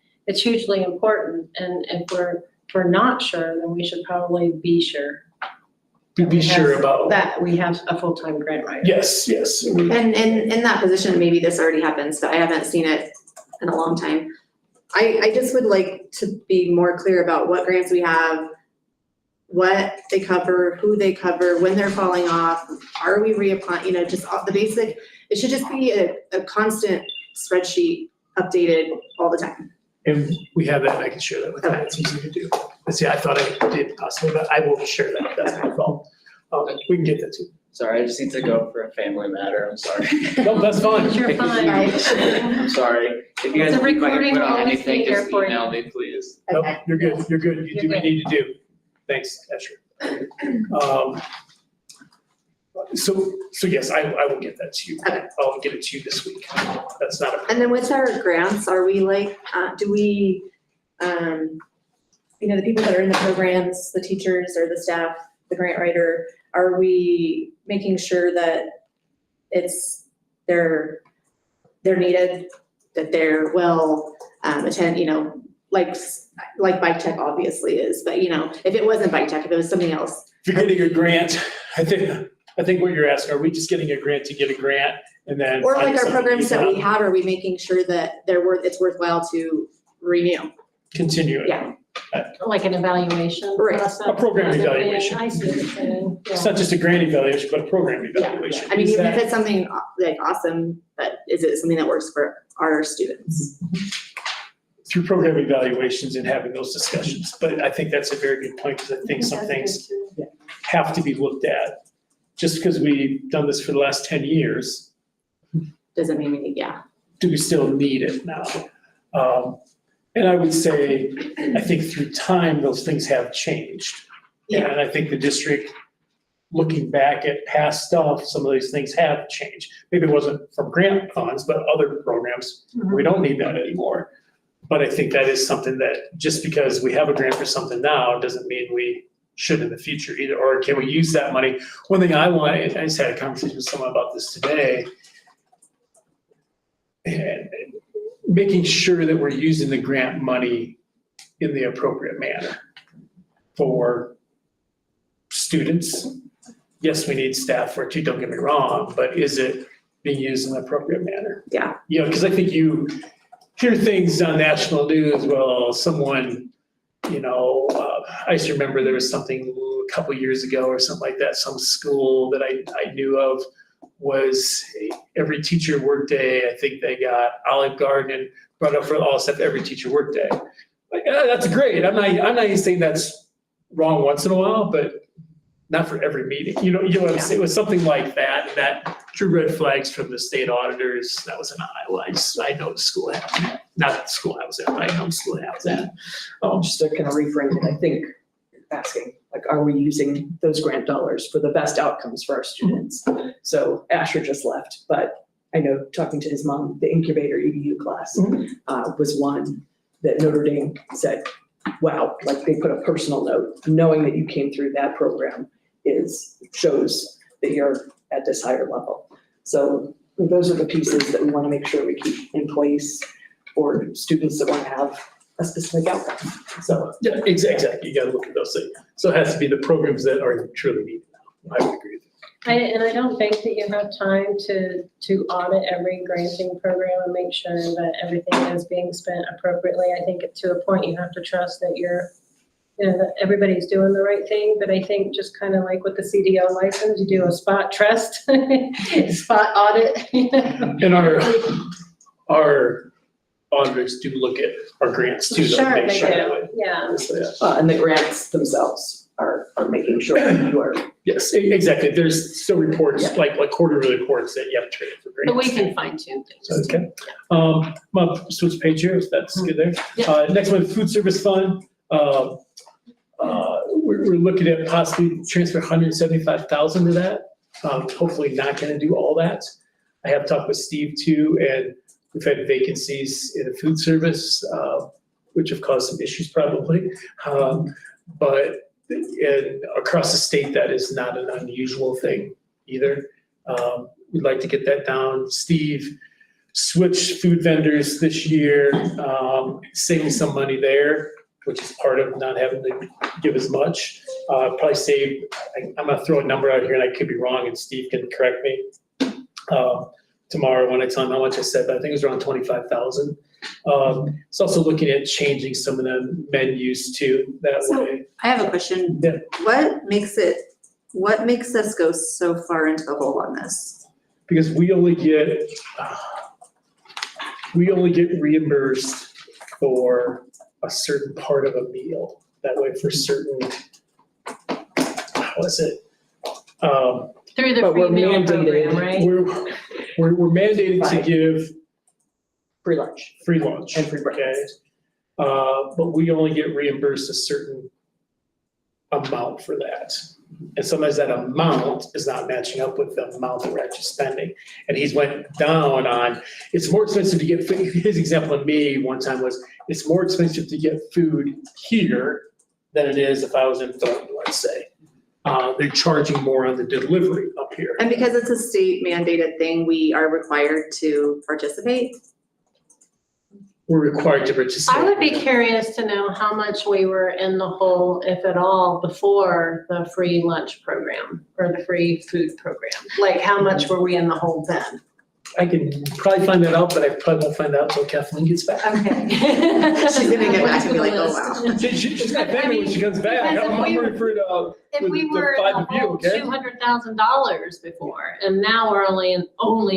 hugely important, and if we're not sure, then we should probably be sure. Be sure about, That we have a full-time grant writer. yes. And in that position, maybe this already happens, but I haven't seen it in a long time. I just would like to be more clear about what grants we have, what they cover, who they cover, when they're falling off, are we reapplying, just all the basic, it should just be a constant spreadsheet updated all the time. And we have that, and I can share that with Matt, it's easy to do. But see, I thought I did possibly, but I will share that, that's my fault. We can get that too. Sorry, I just need to go for a family matter, I'm sorry. No, that's fine. You're fine. I'm sorry. If you guys The need my recording input will on always anything, be here just for you. email me, please. Nope, Okay. you're good, you do what you need to do. Thanks, Asher. So yes, I will get that to you. Okay. I'll get it to you this week. That's not a, And then with our grants, are we do we, the people that are in the programs, the teachers or the staff, the grant writer, are we making sure that they're needed, that they're well like Bike Tech obviously is, but if it wasn't Bike Tech, if it was something else. if you're getting a grant, I think what you're asking, are we just getting a grant to get a grant and then? Or like find our something programs that we to have, are we making sure that it's worthwhile to renew? continue it? Yeah. Like an evaluation Right. process. A program kind of thing. evaluation. I see what you're saying, It's yeah. not just a grant evaluation, but a program evaluation. I mean, Is even that- if it's something like awesome, but is it something that works for our students? Through program evaluations and having those discussions. But I think that's a very good point, because I think some things have to be looked at. Just because we've done this for the last 10 years, Doesn't mean we need, yeah. do we still need it now? And I would say, I think through time, those things have changed. Yeah. And I think the district, looking back at past stuff, some of these things have changed. Maybe it wasn't from grant funds, but other programs, we don't need that anymore. But I think that is something that, just because we have a grant for something now, doesn't mean we should in the future either. Or can we use that money? One thing I just had a conversation with someone about this today. And making sure that we're using the grant money in the appropriate manner for students. Yes, we need staff for it too, don't get me wrong, but is it being used in the appropriate manner? Yeah. Because I think you hear things on national news, well, someone, I just remember there was something a couple years ago or something like that, some school that I knew of was every teacher workday, I think they got Olive Garden and brought up for all stuff every teacher workday. Like, that's great. I'm not even saying that's wrong once in a while, but not for every meeting. You know what I'm saying? It was something like that, and that drew red flags from the state auditors. That was in Iowa. I know the school I was at, not the school I was at, but I know the school I was at. Just to kind of reframe it, I think asking, like, are we using those grant dollars for the best outcomes for our students? So Asher just left, but I know talking to his mom, the incubator EDU class was one that Notre Dame said, wow, like they put a personal note, knowing that you came through that program shows that you're at this higher level. So those are the pieces that we want to make sure we keep in place for students that want to have a specific outcome. So Yeah, exactly. You gotta look at those things. So it has to be the programs that are truly needed now. I would agree with you. And I don't think that you have time to audit every granting program and make sure that everything is being spent appropriately. I think to a point you have to trust that that everybody's doing the right thing, but I think just kind of like with the CDL license, you do a spot trust, spot audit. And our auditors do look at our grants too, to Sure, make they sure that do, way. yeah. So, yeah. and the grants themselves are making sure that you are. Yes, exactly. There's still reports, Yeah. like quarterly reports that you have to trade for grants. But we can fine tune things. Okay. I'll switch page here, if that's good there. Yeah. Next one, food service fund. We're looking at possibly transfer 175,000 to that. Hopefully not gonna do all that. I have talked with Steve too, and we've had vacancies in the food service, which have caused some issues probably. But across the state, that is not an unusual thing either. We'd like to get that down. Steve switched food vendors this year, saving some money there, which is part of not having to give as much. Probably save, I'm gonna throw a number out here and I could be wrong and Steve can correct me tomorrow when I tell him how much I said, but I think it was around 25,000. It's also looking at changing some of the menus too, that So- way. I have a question. Yeah. What makes us go so far into the hole on this? Because we only get reimbursed for a certain part of a meal. That way for certain, what is it? Through the But we're free meal mandated. program, right? We're mandated to Right. give Free lunch free lunch. and free Okay, breakfast. but we only get reimbursed a certain amount for that. And sometimes that amount is not matching up with the amount that we're actually spending. And he's went down on, it's more expensive to get food. His example of me one time was, it's more expensive to get food here than it is if I was in Thornton, let's say. They're charging more on the delivery up here. And because it's a state mandated thing, we are required to participate? We're required to participate. I would be curious to know how much we were in the hole, if at all, before the free lunch program or the free food program. Like, how much were we in the hole then? I can probably find that out, but I probably won't find out until Kathleen gets back. Okay. She's gonna get back and be like, oh, wow. She's got family when she comes back. Because if I'm we- referring to, If we the were in five the of you, hole okay? $200,000 before, and now we're only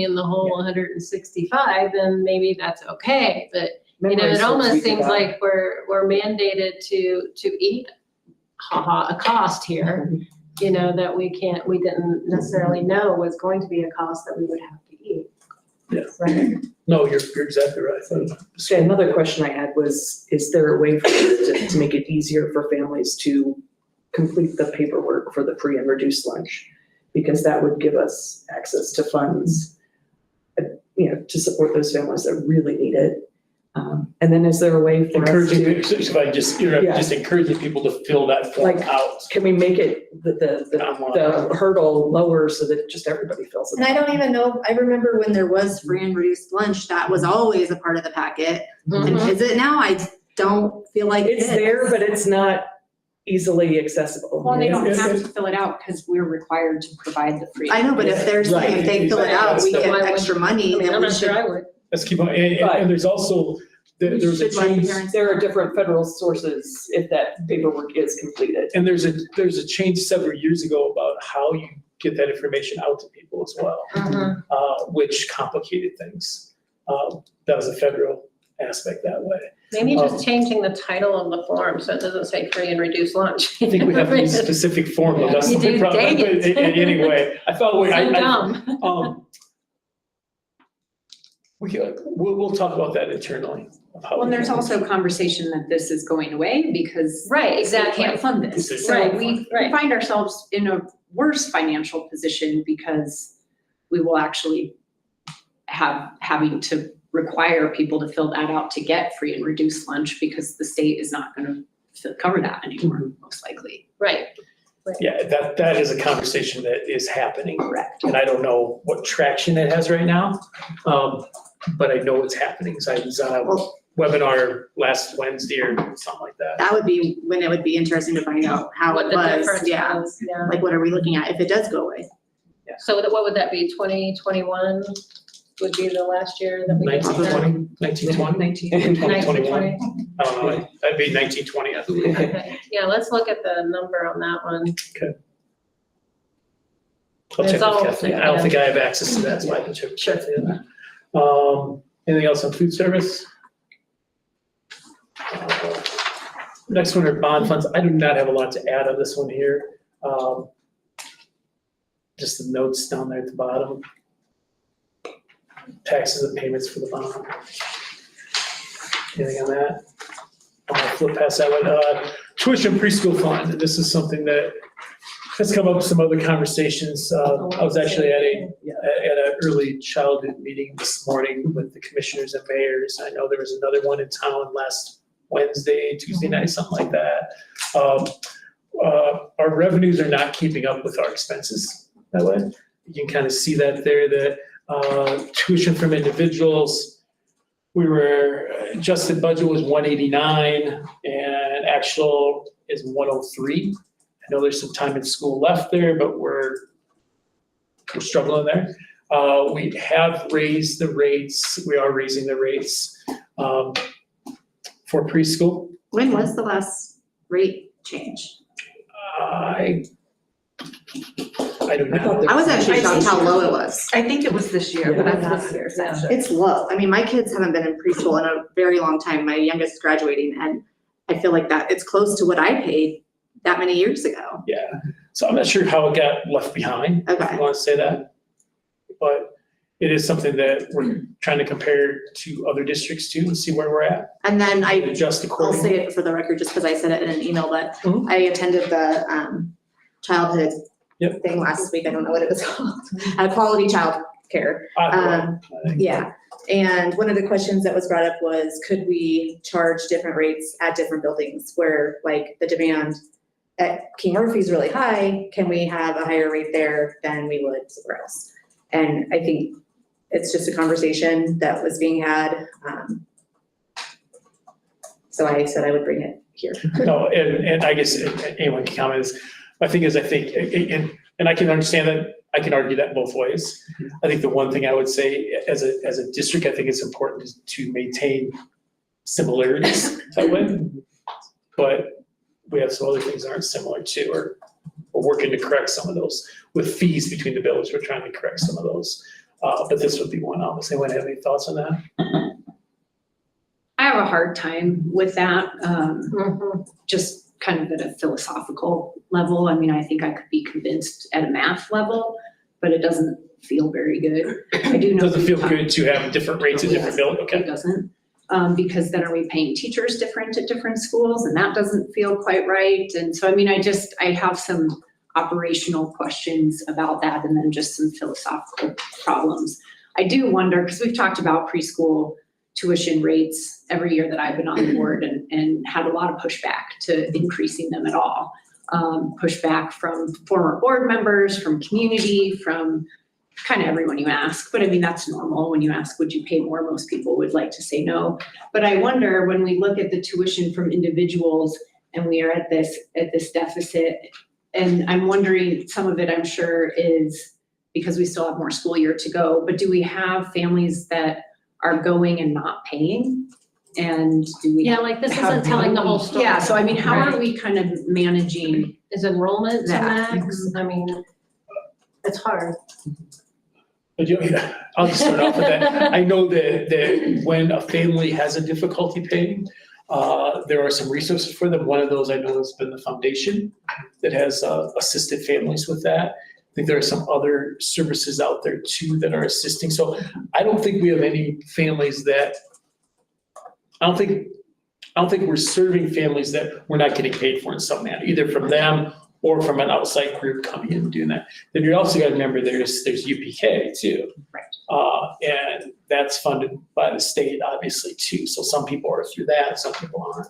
in the hole 165, then maybe that's okay, but Memory it serves almost we seems forgot. like we're mandated to eat a cost here, that we didn't necessarily know was going to be a cost that we would have to eat. Yeah. Right? no, you're exactly right. So another question I had was, is there a way for to make it easier for families to complete the paperwork for the free and reduced lunch? Because that would give us access to funds, to support those families that really need it. And then is there a way for us Encouraging, to, if I just interrupt, Yeah. just encouraging people to fill that form Like, out. can we make it the hurdle lower so that just everybody fills And it? I don't even know, I remember when there was free and reduced lunch, that was always a part of the packet. And Mhm. is it now? I don't feel like it It's is. there, but it's not easily accessible. Well, they don't Yeah. have to fill it out because we're required to provide the free. I know, but if they're saying if they fill it out, we Right. get extra money, then I'm we not sure should. I would. Let's keep on, and there's also, there's a should let change. parents- There are different federal sources if that paperwork is completed. And there's a change several years ago about how you get that information out to people as well, which complicated things. That was a federal aspect that way. Maybe just changing the title of the form so it doesn't say free and reduced lunch. I think we have to use a specific form, but that's You the do, problem. dang it. Anyway, I thought, So dumb. We'll talk about that internally. of how Well, and we there's can- also conversation that this is going away because Right, we exactly. can't fund this. This is- So Right, we right. find ourselves in a worse financial position because we will actually having to require people to fill that out to get free and reduced lunch because the state is not gonna cover that anymore, most likely. Right. Yeah, that is a conversation that is happening. Correct. And I don't know what traction it has right now, but I know it's happening. So I was on a Well- webinar last Wednesday or something like that. That would be when it would be interesting to find out how What it the was, difference yeah. was, yeah. Like, what are we looking at if it does go away? So what would that be, 2021 would be the last year that we did that? 1920. 2021. I don't know, that'd be 1920, I believe. Okay, yeah, let's look at the number on that one. I'll check It's all- with Kathleen. I don't think I have access to that, so I can check with Kathleen on that. Anything else on food service? Next one are bond funds. I do not have a lot to add on this one here. Just the notes down there at the bottom. Taxes and payments for the bond. Anything on that? I'll flip past that one. Tuition preschool fund, and this is something that has come up with some other conversations. I was actually at an early childhood meeting this morning with the commissioners and mayors. I know there was another one in town last Wednesday, Tuesday night, something like that. Our revenues are not keeping up with our expenses that way. You can kind of see that there, that tuition from individuals, adjusted budget was 189 and actual is 103. I know there's some time in school left there, but we're struggling there. We have raised the rates, we are raising the rates for preschool. When was the last rate change? I don't know. I was actually shocked how low it was. I think it was this year, but I'm not. It's low. I mean, my kids haven't been in preschool in a very long time. My youngest is graduating, and I feel like that it's close to what I paid that many years ago. Yeah, so I'm not sure how it got left behind, if Okay. you want to say that. But it is something that we're trying to compare to other districts too and see where we're at, And then and adjust I'll accordingly. say it for the record, just because I said it in an email, but Mhm. I attended the childhood Yep. thing last week. I don't know what it was called. Quality child care. I think. Yeah, and one of the questions that was brought up was, could we charge different rates at different buildings where like the demand at King Murphy's really high, can we have a higher rate there than we would somewhere else? And I think it's just a conversation that was being had. So I said I would bring it here. No, and I guess anyone can comment is, my thing is, I think, and I can understand that, I can argue that both ways. I think the one thing I would say as a district, I think it's important is to maintain similarities that way. But we have some other things that aren't similar too, or we're working to correct some of those. With fees between the buildings, we're trying to correct some of those. But this would be one, obviously. Anyone have any thoughts on that? I have a hard time with that, Mhm. just kind of at a philosophical level. I mean, I think I could be convinced at a math level, but it doesn't feel very good. I do know. Does it feel good to have different rates at different buildings? It Okay. doesn't, because then are we paying teachers different at different schools? And that doesn't feel quite right. And so, I mean, I have some operational questions about that and then just some philosophical problems. I do wonder, because we've talked about preschool tuition rates every year that I've been on the board and had a lot of pushback to increasing them at all. Pushback from former board members, from community, from kind of everyone you ask. But I mean, that's normal. When you ask, would you pay more? Most people would like to say no. But I wonder when we look at the tuition from individuals and we are at this deficit, and I'm wondering, some of it I'm sure is because we still have more school year to go, but do we have families that are going and not paying? And do we? Yeah, like this how isn't do telling the we- whole story. Yeah, so I mean, how are Right. we kind of managing? Is enrollment to That. max? I mean, it's hard. But I'll just start off with that. I know that when a family has a difficulty paying, there are some resources for them. One of those I know has been the foundation that has assisted families with that. I think there are some other services out there too that are assisting. So I don't think we have any families that, I don't think we're serving families that we're not getting paid for in some manner, either from them or from an outside group coming in and doing that. Then you also gotta remember there's UPK too. Right. And that's funded by the state obviously too. So some people are through that, some people aren't.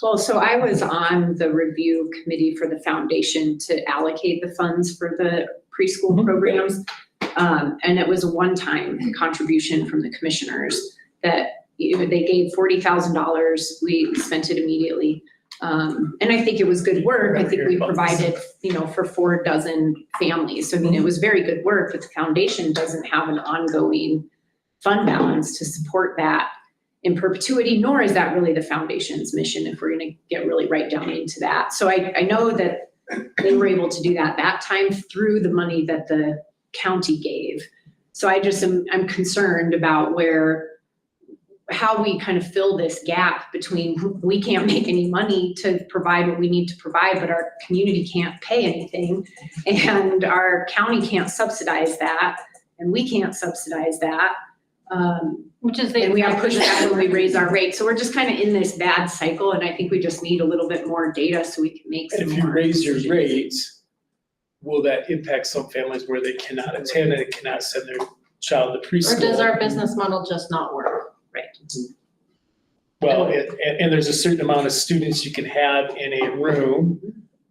Well, so I was on the review committee for the foundation to allocate the funds for the preschool Mhm. programs. And it was a one-time contribution from the commissioners that they gave $40,000. We spent it immediately. And I think it was good work. I think we provided, for 4 dozen families. So I mean, it was very good work, but the foundation doesn't have an ongoing fund balance to support that in perpetuity, nor is that really the foundation's mission if we're gonna get really right down into that. So I know that they were able to do that time through the money that the county gave. So I'm concerned about how we kind of fill this gap between we can't make any money to provide what we need to provide, but our community can't pay anything. And our county can't subsidize that, and we can't subsidize that. Which is the. And we have pushback when we raise our rates. So we're just kind of in this bad cycle, and I think we just need a little bit more data so we can make some And more. if you raise your decisions. rates, will that impact some families where they cannot attend and cannot send their child to preschool? Or does our business model just not work? Well, and there's a certain amount of students you can have in a room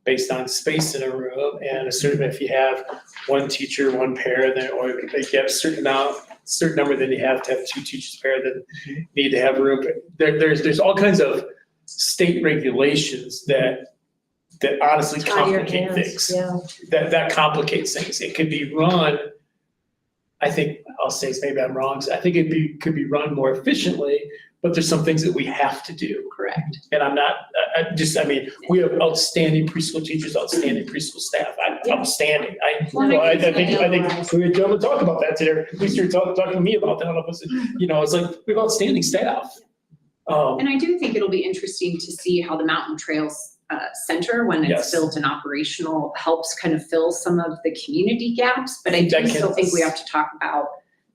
based on space in a room, and if you have one teacher, one pair, then, or if you have a certain number, then you have to have 2 teachers pair that need to have room. There's all kinds of state regulations that honestly Tie your complicate hands, things. yeah. That complicates things. It could be run, I think, I'll say, maybe I'm wrong, so I think could be run more efficiently, but there's some things that we have to do. Correct. And we have outstanding preschool teachers, outstanding preschool staff, outstanding. I think we had a gentleman talk about that today, at least you're talking to me about that, all of us, it's like, we have outstanding staff. And I do think it'll be interesting to see how the Mountain Trails Center, when it's Yes. built and operational, helps kind of fill some of the community gaps. But I That do can still think we have to talk about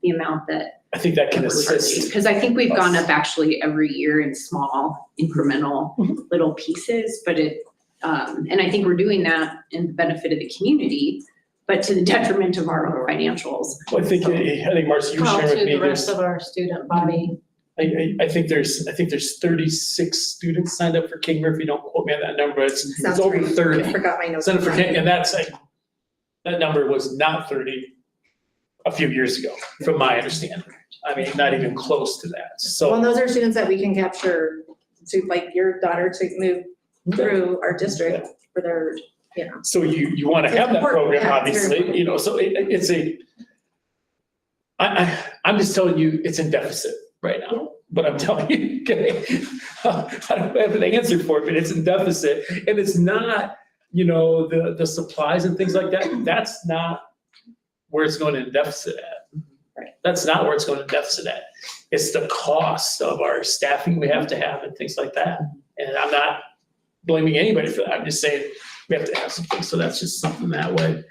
the amount that I think that can assist. because I think we've gone up actually every year in small incremental Mhm. little pieces, but and I think we're doing that in the benefit of the community, but to the detriment of our own financials. Well, I think Marcy, you were Well, sharing with to me, the rest of our student body. I think there's 36 students signed up for King Murphy, don't quote me on that number, but it's Sounds over right. 30. I forgot my notes. Center for King, and that's like, that number was not 30 a few years ago, from my understanding. I mean, not even close to that, Well, so. and those are students that we can capture to, like your daughter, to move through our district for their, So you wanna have that Important, program, yeah, it's very obviously, so it's I'm just telling you, it's in deficit right now, but I'm telling you, okay, I don't have an answer for it, but it's in deficit, and it's not, the supplies and things like that, that's not where it's going in deficit at. Right. That's not where it's going in deficit at. It's the cost of our staffing we have to have and things like that. And I'm not blaming anybody for that. I'm just saying we have to have some things. So that's just something that way.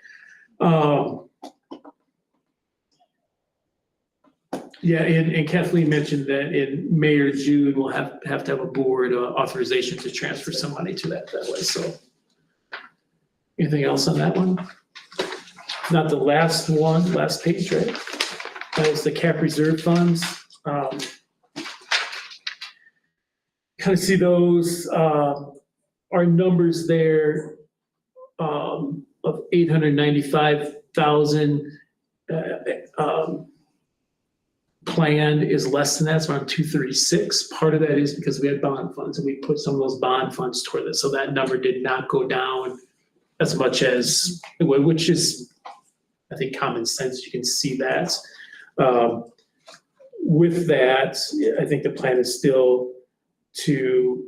Yeah, and Kathleen mentioned that in May or June, we'll have to have a board authorization to transfer some money to that way, so. Anything else on that one? Not the last one, last page, right? That is the cap reserve funds. Kind of see those, our numbers there of 895,000. Planned is less than that, it's around 236. Part of that is because we had bond funds and we put some of those bond funds toward it. So that number did not go down as much as, which is, I think, common sense. You can see that. With that, I think the plan is still to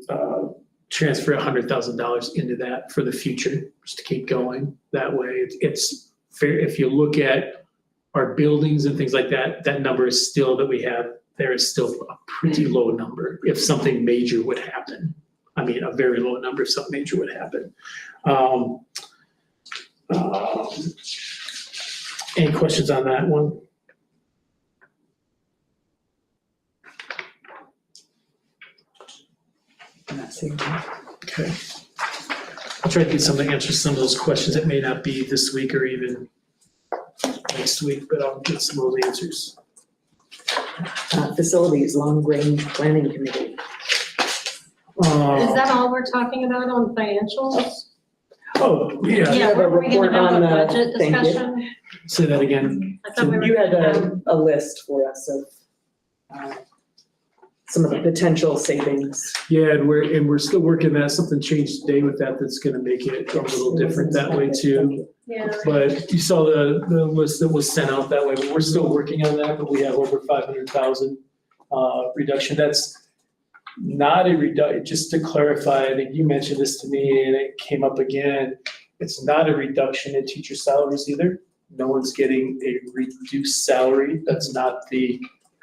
transfer $100,000 into that for the future, just to keep going that way. It's fair. If you look at our buildings and things like that, that number is still that we have, there is still a pretty low number if something major would happen. I mean, a very low number if something major would happen. Any questions on that one? I'm not seeing that. Okay. I'll try to get some of the answers to some of those questions that may not be this week or even next week, but I'll get some of those answers. Facilities, long-range planning committee. Is that all we're talking about on financials? Oh, yeah, You have a Were we gonna report have on a the- budget thank you. discussion? say that again. I thought we were You had gonna a list for us of some of the potential savings. Yeah, and we're still working that, something changed today with that that's gonna make it a little different that way too. Yeah. But you saw the list that was sent out that way, but we're still working on that, but we have over 500,000 reduction. That's not a just to clarify, I think you mentioned this to me and it came up again. It's not a reduction in teacher salaries either. No one's getting a reduced salary. That's not the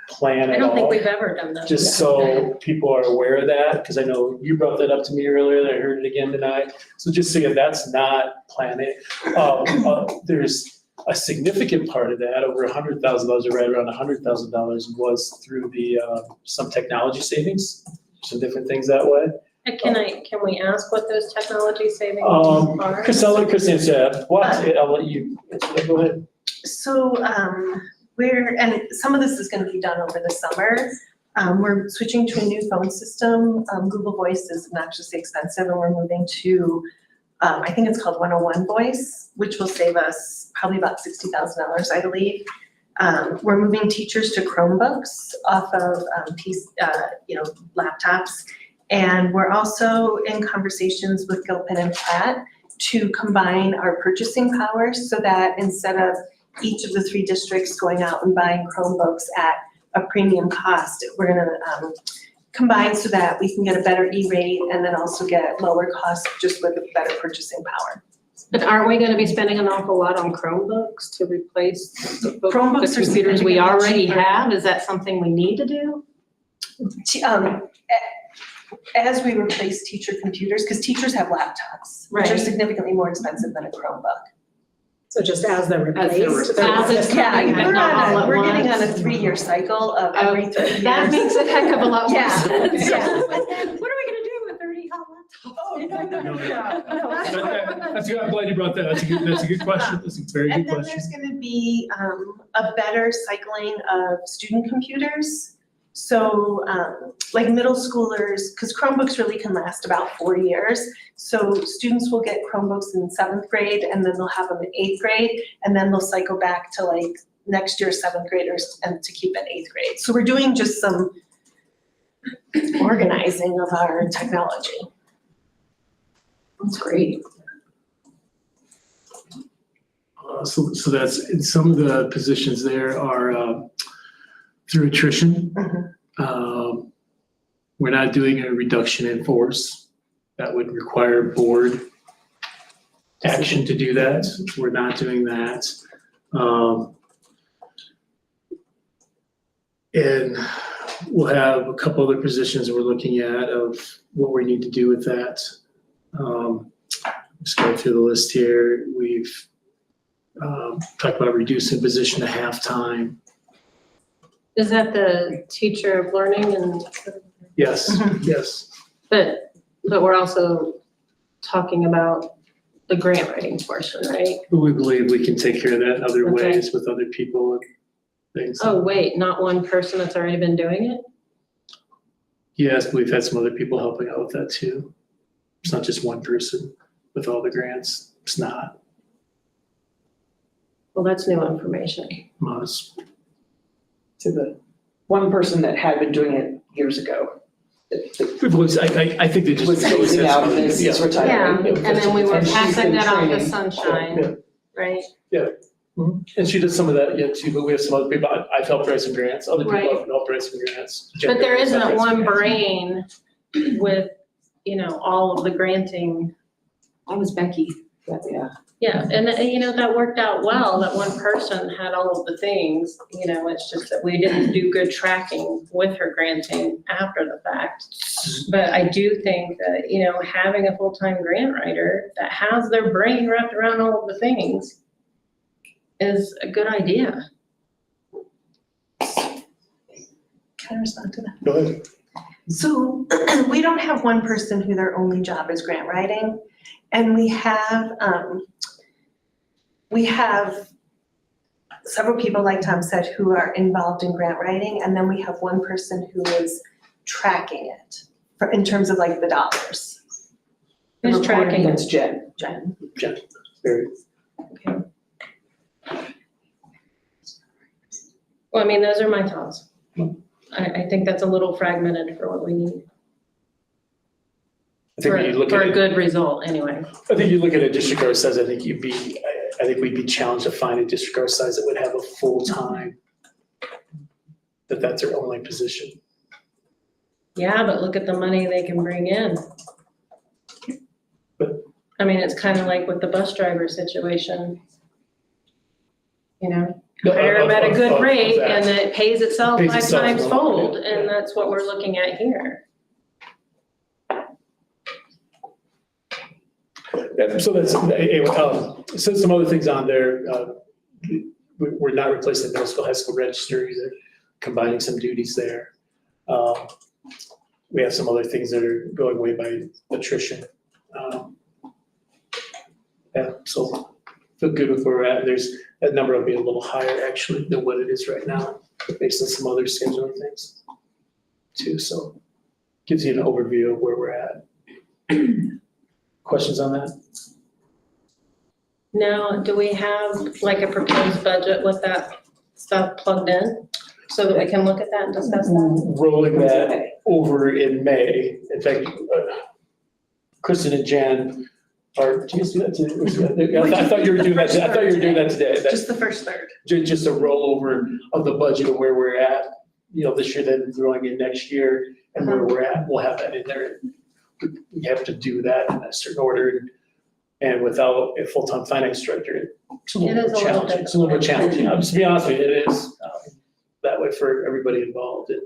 plan I at don't think all. we've ever done that. Just so people are aware of that, because I know you brought that up to me earlier, and I heard it again tonight. So just so you know, that's not planned. There's a significant part of that, over $100,000, or right around $100,000 was through the, some technology savings, some different things that way. Can we ask what those technology savings are? Chris, I'll let Chris answer that. I'll let you answer that. Go ahead. So, and some of this is gonna be done over the summer. We're switching to a new phone system. Google Voice is obnoxiously expensive and we're moving to, I think it's called 101 Voice, which will save us probably about $60,000, I believe. We're moving teachers to Chromebooks off of, laptops. And we're also in conversations with Gilpin and Platt to combine our purchasing powers so that instead of each of the 3 districts going out and buying Chromebooks at a premium cost, we're gonna combine so that we can get a better E-rate and then also get lower costs just with a better purchasing power. But aren't we gonna be spending an awful lot on Chromebooks to replace the Chromebooks are computers we significantly already cheaper. have? Is that something we need to do? As we replace teacher computers, because teachers have laptops, which are Right. significantly more expensive than a Chromebook. So just as they're As they're replaced. As it's Yeah, coming, but we're not all at we're getting on a once. 3-year cycle of every 3 years. That makes a heck of a lot more Yeah. sense. Yeah. What are we gonna do with 30 hot laptops? That's good. I'm glad you brought that. That's a good question. That's a very And good then question. there's gonna be a better cycling of student computers. So like middle schoolers, because Chromebooks really can last about 4 years. So students will get Chromebooks in 7th grade and then they'll have them in 8th grade. And then they'll cycle back to like next year's 7th graders and to keep in 8th grade. So we're doing just some organizing of our technology. That's great. So that's, and some of the positions there are through attrition. We're not doing a reduction in force. That would require board action to do that. We're not doing that. And we'll have a couple other positions we're looking at of what we need to do with that. Just going through the list here. We've talked about reducing position to halftime. Is that the teacher of learning and, Yes, yes. but we're also talking about the grant writing portion, right? But we believe we can take care of that in other Okay. ways with other people and things. Oh, wait, not one person that's already been doing it? Yes, but we've had some other people helping out with that too. It's not just one person with all the grants. It's not. Well, that's new information. Most. To the one person that had been doing it years ago. We've always, I think they just. Was phasing out of this, is Yeah, retiring. and then we were And she's passing been that off to training. Sunshine, right? And she does some of that yet too, but we have some other people, I've helped write some grants, other people Right. have helped write some grants. But there Jen isn't helped write some one grants. brain with, all of the granting. That was Becky. Yeah. Yeah, and that worked out well, that one person had all of the things, it's just that we didn't do good tracking with her granting after the fact. But I do think that, having a full-time grant writer that has their brain wrapped around all of the things is a good idea. Can I respond to that? Go ahead. So we don't have one person who their only job is grant writing. And we have several people, like Tom said, who are involved in grant writing. And then we have one person who is tracking it in terms of like the dollars. Who's tracking it? That's Jen. Jen. Very. Well, I mean, those are my thoughts. I think that's a little fragmented for what we need, I think when you look for at a it, good result, anyway. I think you look at a district our size, I think we'd be challenged to find a district our size that would have a full-time, that's their only position. Yeah, but look at the money they can bring in. But- I mean, it's kind of like with the bus driver situation. You know, No, hire them at a of good rate that. and it pays itself Pays 5 itself times more, fold, yeah. and that's what we're looking at here. Yeah, so that's, so some other things on there, we're not replacing the middle school, high school register either, combining some duties there. We have some other things that are going away by attrition. Yeah, so feel good with where we're at. That number will be a little higher actually than what it is right now, based on some other scheduling things too, so gives you an overview of where we're at. Questions on that? Now, do we have like a proposed budget with that stuff plugged in so that we can look at that and discuss that? Rolling that over in May. In fact, Kristen and Jen are, do you guys do that today? I thought you were doing that today. That- Just the first third. Just a rollover of the budget of where we're at, this year, then going in next year and where we're at, we'll have that in there. We have to do that in a certain order, and without a full-time finance director, it's a little It is more a little challenging. It's a little more difficult. challenging. Just to be honest with you, it is that way for everybody involved. And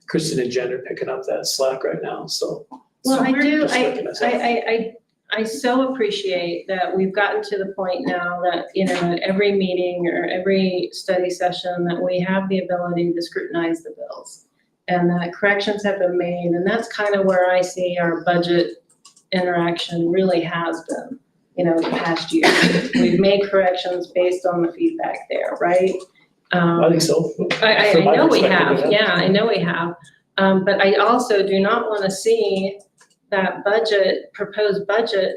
Kristen and Jen are picking up that slack right now, so. Well, I do, Just recognize that. I so appreciate that we've gotten to the point now that, at every meeting or every study session, that we have the ability to scrutinize the bills. And that corrections have been made, and that's kind of where I see our budget interaction really has been, the past year. We've made corrections based on the feedback there, right? I think so. I From my know we perspective, have, yeah, I know we have. But I also do not want to see that proposed budget,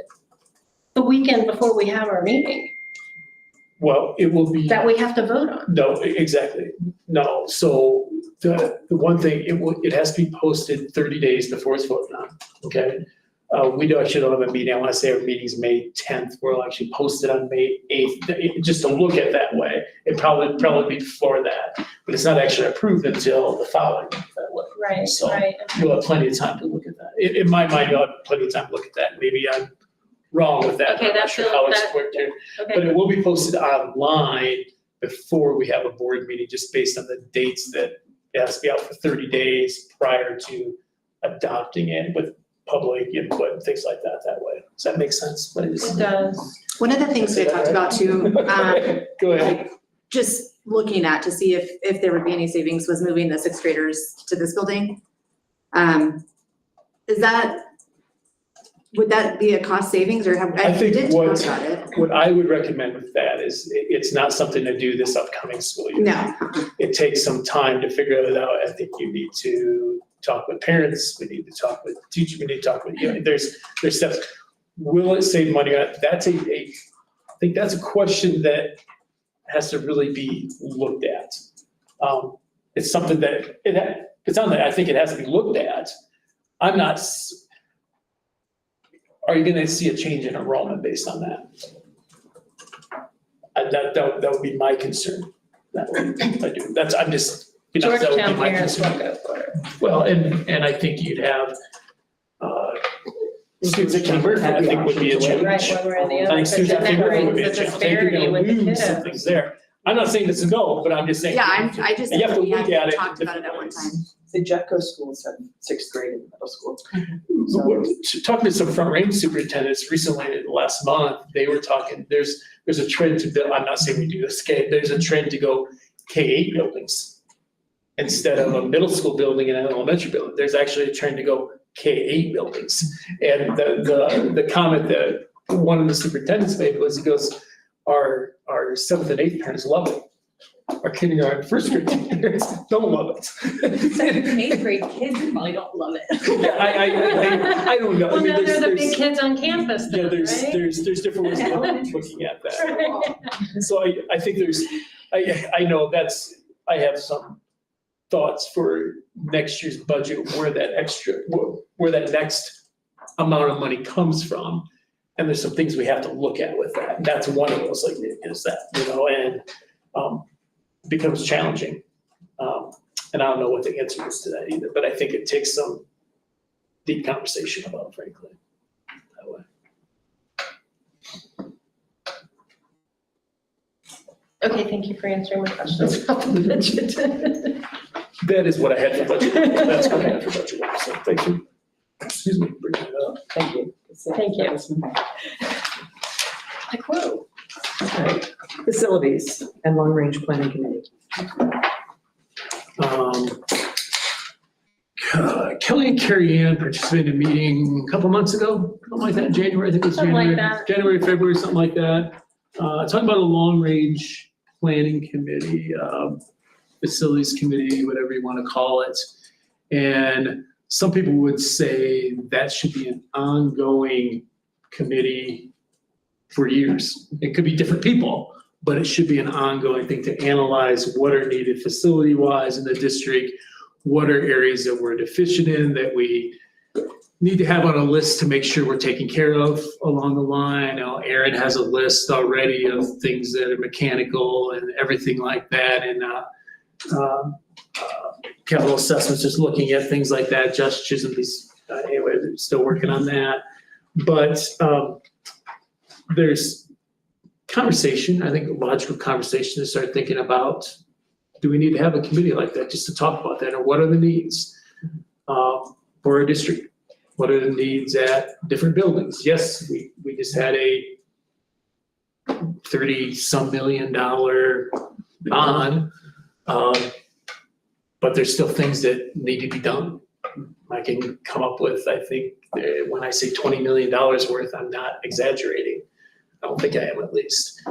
the weekend before we have our meeting, Well, it will be. that we have to vote on. No, exactly. No, so the one thing, it has to be posted 30 days before it's voted on, okay? We don't actually have a meeting, I wanna say our meeting's May 10th, we'll actually post it on May 8th, just to look at that way. It probably be before that, but it's not actually approved until the following that way. Right, So- right. You'll have plenty of time to look at that. In my mind, you'll have plenty of time to look at that. Maybe I'm wrong with that. Okay, I'm not that's sure the- how it's that- worked here. But Okay, it will be posted online before we have a board meeting, just based on the dates that it has to be out for 30 days prior to adopting it with public input and things like that way. Does that make sense? What it is? it does. One of the things we talked about too, Go ahead. just looking at to see if there would be any savings was moving the sixth graders to this building. Would that be a cost savings or have, I we think did talk what- about it. What I would recommend with that is, it's not something to do this upcoming school year. No, It takes some time to figure it out. I think you need to talk with parents, we need to talk with teachers, we need to talk with, there's steps. Will it save money? I think that's a question that has to really be looked at. It's something that, it's something that I think it has to be looked at. Are you gonna see a change in enrollment based on that? That would be my concern. That would, I do, I'm just, that would be Georgetown my parents concern. will go for it. Well, and I think you'd have, students at King Murphy, I think would be a Right, challenge. one way or the I other, think students but at then King that Murphy would be a brings the challenge. I think you're disparity gonna with the lose some kiddos. things there. I'm not saying it's a no, but I'm just saying. yeah, I just, You have to we look at had it talked in about it at one different time. The Jetco schools have sixth grade in middle school. Talking to some front range superintendents recently, in the last month, they were talking, there's a trend to build, I'm not saying we do this, okay, there's a trend to go K-8 buildings. Instead of a middle school building and an elementary building, there's actually a trend to go K-8 buildings. And the comment that one of the superintendents made was, he goes, our seventh and eighth parents love it. Our kindergarten, first grade parents don't love it. Seventh and eighth grade kids probably don't love it. I don't know. I Well, mean, now they're the there's- big kids on campus Yeah, then, right? there's different ways of looking at that. So I think I know I have some thoughts for next year's budget, where that next amount of money comes from. And there's some things we have to look at with that. And that's one of those, like, is that, and becomes challenging. And I don't know what the answer is to that either, but I think it takes some deep conversation about, frankly, that way. Okay, thank you for answering my questions about the budget. That is what I had for budget. That's what I had for budget. So thank you. Excuse me, for bringing that up. Thank you. Thank you. Like, whoa. Okay. Facilities and long-range planning committee. Kelly and Carrie Ann participated in a meeting a couple months ago, something like that, in January, I think it was Something like January. that. January, February, something like that. Talking about a long-range planning committee, facilities committee, whatever you want to call it. And some people would say that should be an ongoing committee for years. It could be different people, but it should be an ongoing thing to analyze what are needed facility-wise in the district, what are areas that we're deficient in that we need to have on a list to make sure we're taking care of along the line. Aaron has a list already of things that are mechanical and everything like that. And capital assessments, just looking at things like that. Josh Chisholm's, anyway, they're still working on that. But there's conversation, I think a logical conversation to start thinking about, do we need to have a committee like that just to talk about that? Or what are the needs for a district? What are the needs at different buildings? Yes, we just had a $30-some million bond. But there's still things that need to be done. I can come up with, I think, when I say $20 million worth, I'm not exaggerating. I don't think I am, at least.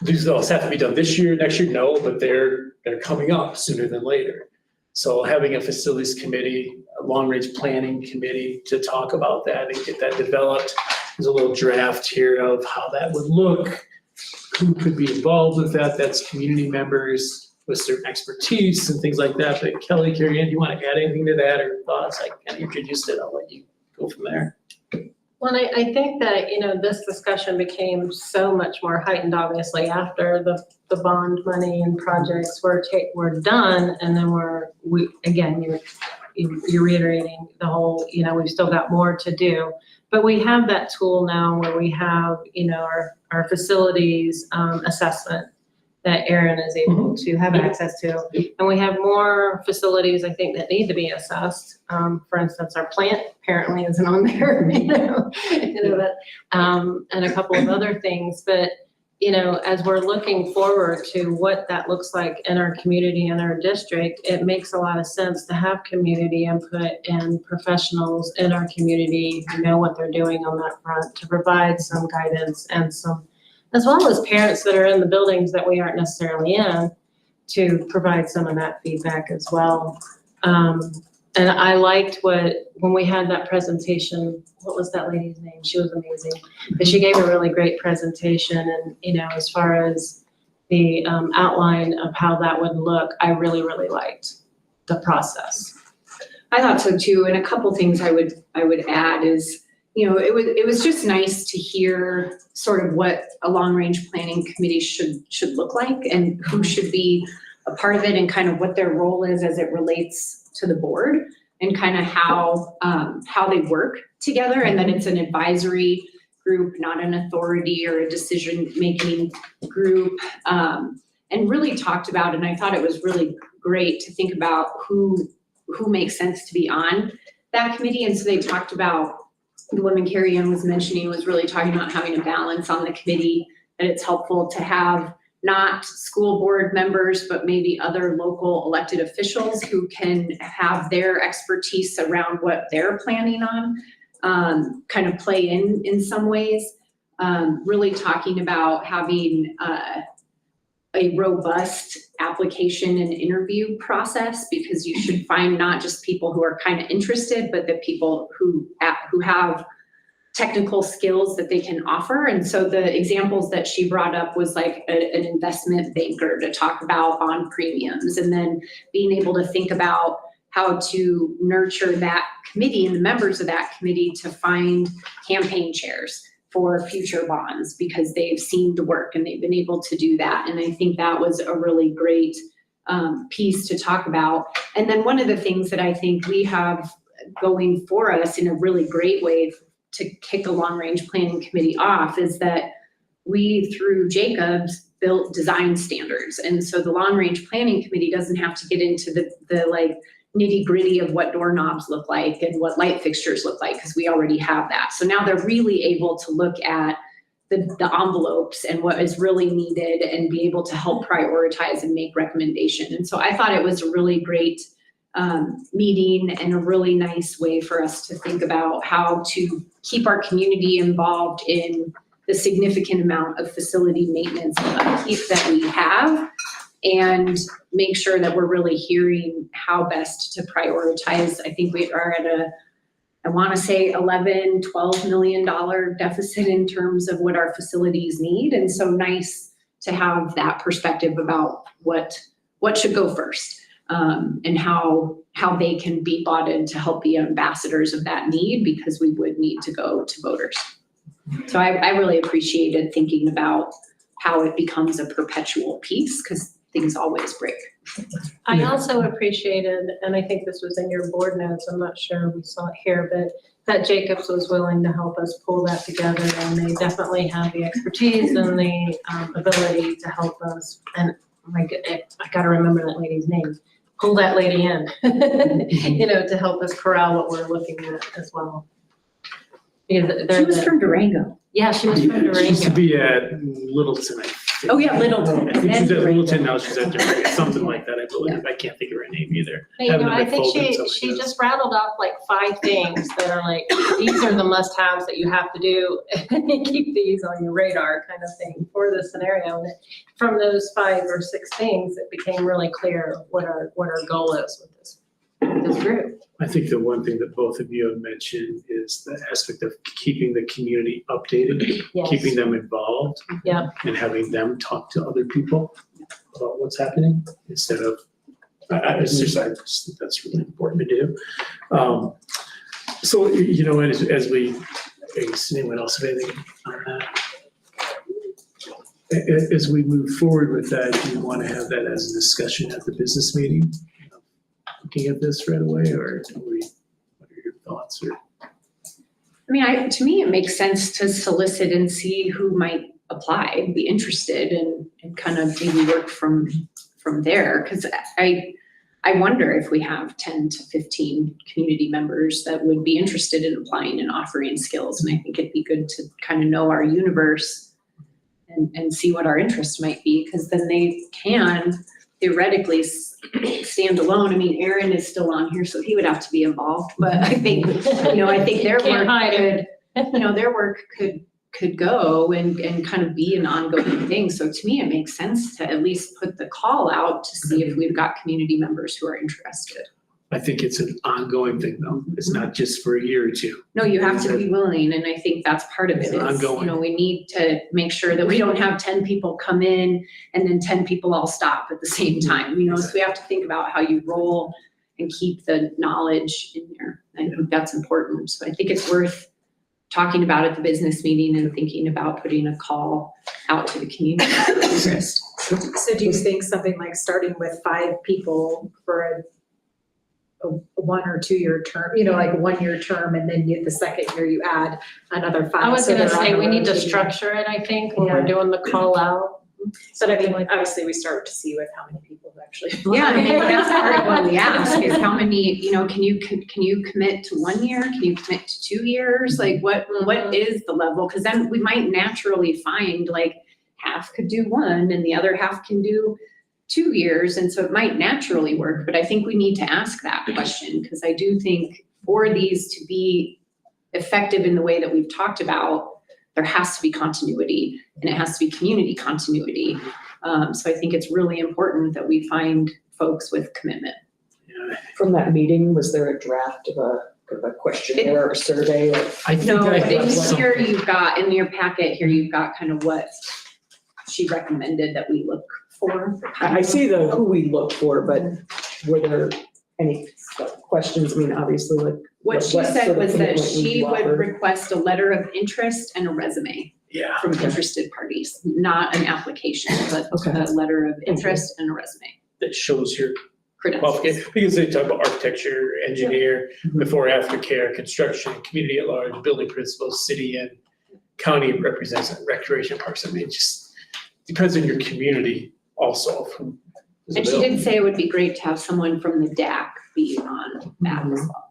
These those have to be done this year, next year, no, but they're coming up sooner than later. So having a facilities committee, a long-range planning committee to talk about that and get that developed. There's a little draft here of how that would look, who could be involved with that. That's community members with certain expertise and things like that. But Kelly, Carrie Ann, do you want to add anything to that or thoughts? I kind of introduced it. I'll let you go from there. Well, I think that, this discussion became so much more heightened, obviously, after the bond money and projects were done. And then you're reiterating the whole, we've still got more to do. But we have that tool now where we have, our facilities assessment that Aaron is able to have access to. And we have more facilities, I think, that need to be assessed. For instance, our plant apparently isn't on there, but, and a couple of other things. But, as we're looking forward to what that looks like in our community and our district, it makes a lot of sense to have community input and professionals in our community who know what they're doing on that front to provide some guidance and some, as well as parents that are in the buildings that we aren't necessarily in, to provide some of that feedback as well. And I liked when we had that presentation, what was that lady's name? She was amazing. But she gave a really great presentation and, as far as the outline of how that would look, I really, really liked the process. I thought so too, and a couple things I would add is, it was just nice to hear sort of what a long-range planning committee should look like and who should be a part of it and kind of what their role is as it relates to the board and kind of how they work together, and that it's an advisory group, not an authority or a decision-making group, and really talked about, and I thought it was really great to think about who makes sense to be on that committee. And so they talked about, the woman Carrie Ann was mentioning was really talking about having a balance on the committee, and it's helpful to have not school board members, but maybe other local elected officials who can have their expertise around what they're planning on, kind of play in some ways. Really talking about having a robust application and interview process, because you should find not just people who are kind of interested, but the people who have technical skills that they can offer. And so the examples that she brought up was like an investment banker to talk about bond premiums, and then being able to think about how to nurture that committee and the members of that committee to find campaign chairs for future bonds, because they've seen the work and they've been able to do that. And I think that was a really great piece to talk about. And then one of the things that I think we have going for us in a really great way to kick a long-range planning committee off is that we, through Jacobs, built design standards. And so the long-range planning committee doesn't have to get into the like nitty-gritty of what doorknobs look like and what light fixtures look like, because we already have that. So now they're really able to look at the envelopes and what is really needed and be able to help prioritize and make recommendations. And so I thought it was a really great meeting and a really nice way for us to think about how to keep our community involved in the significant amount of facility maintenance and upkeep that we have, and make sure that we're really hearing how best to prioritize. I think we are at I want to say $11-12 million deficit in terms of what our facilities need. And so nice to have that perspective about what should go first. And how they can be bought in to help be ambassadors of that need, because we would need to go to voters. So I really appreciated thinking about how it becomes a perpetual piece, because things always break. I also appreciated, and I think this was in your board notes, I'm not sure we saw it here, but that Jacobs was willing to help us pull that together, and they definitely have the expertise and the ability to help us. And I gotta remember that lady's name. Pull that lady in, to help us corral what we're looking at as well. She was from Durango. Yeah, she was from Durango. She used to be at Littleton, I think. Oh, yeah, Littleton. I think she's at Durango. Littleton, now she's at Durango, something like that, I believe. I can't think of her name either. But, you Having know, it I think folded, she somebody does. just rattled off like 5 things that are like, these are the must-haves that you have to do, and keep these on your radar kind of thing for the scenario. And from those 5 or 6 things, it became really clear what our goal is with this group. I think the one thing that both of you have mentioned is the aspect of keeping the community updated, Yes. keeping them involved. Yeah. And having them talk to other people about what's happening instead of, I just think that's really important to do. So, as we, I guess anyone else have anything on that? As we move forward with that, do you want to have that as a discussion at the business meeting? Looking at this right away, or what are your thoughts? To me, it makes sense to solicit and see who might apply, be interested, and kind of maybe work from there. Because I wonder if we have 10 to 15 community members that would be interested in applying and offering skills. And I think it'd be good to kind of know our universe and see what our interests might be, because then they can theoretically stand alone. I mean, Aaron is still on here, so he would have to be involved, but I think, their work could go and kind of be an ongoing thing. So to me, it makes sense to at least put the call out to see if we've got community members who are interested. I think it's an ongoing thing though. It's not just for a year or two. No, you have to be willing, and I think that's part of it. It's Is, ongoing. we need to make sure that we don't have 10 people come in and then 10 people all stop at the same time. So we have to think about how you roll and keep the knowledge in there. I think that's important. So I think it's worth talking about at the business meeting and thinking about putting a call out to the community for interest. So do you think something like starting with 5 people for a 1 or 2 year term, like 1 year term, and then the second year you add another 5? I was so gonna they're on say, a we need to rotating- structure it, I think, when we're doing the call out. But I mean, obviously, we start to see with how many people who actually. Yeah, I mean, that's part of what we ask is how many, you know, can you commit to 1 year? Can you commit to 2 years? Like what is the level? Cause then we might naturally find like half could do 1 and the other half can do 2 years. And so it might naturally work, but I think we need to ask that question because I do think for these to be effective in the way that we've talked about, there has to be continuity and it has to be community continuity. So I think it's really important that we find folks with commitment. From that meeting, was there a draft of a questionnaire or survey? Or I think No, I but have in something. here you've got, in your packet here, you've got kind of what she recommended that we look for. I see who we look for, but were there any questions? I mean, obviously, like. What she what said sort of was that commitment she you would offered? request a letter of interest and a resume Yeah. from interested parties, not an application, but Okay. a letter of interest and a resume. That shows your Credentials. qualification, because they talk about architecture, engineer, before, after care, construction, community at large, building principals, city and county represents recreation parks. I mean, it just depends on your community also. who is And she available. did say it would be great to have someone from the DAC be on that as well.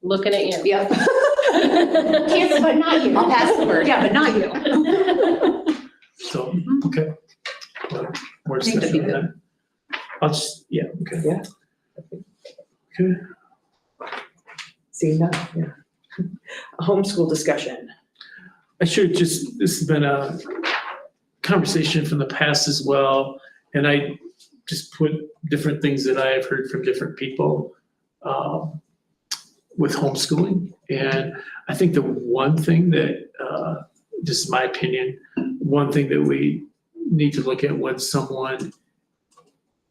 Looking at you. Yep. Can't, but not you. I'll pass the word. Yeah, but not you. So, okay. Well, more I think that'd be discussion on that. I'll just, yeah, okay. Yeah. Okay. Seeing that, yeah. A homeschool discussion. I should just, this has been a conversation from the past as well, and I just put different things that I have heard from different people with homeschooling. And I think the one thing that, just my opinion, one thing that we need to look at when someone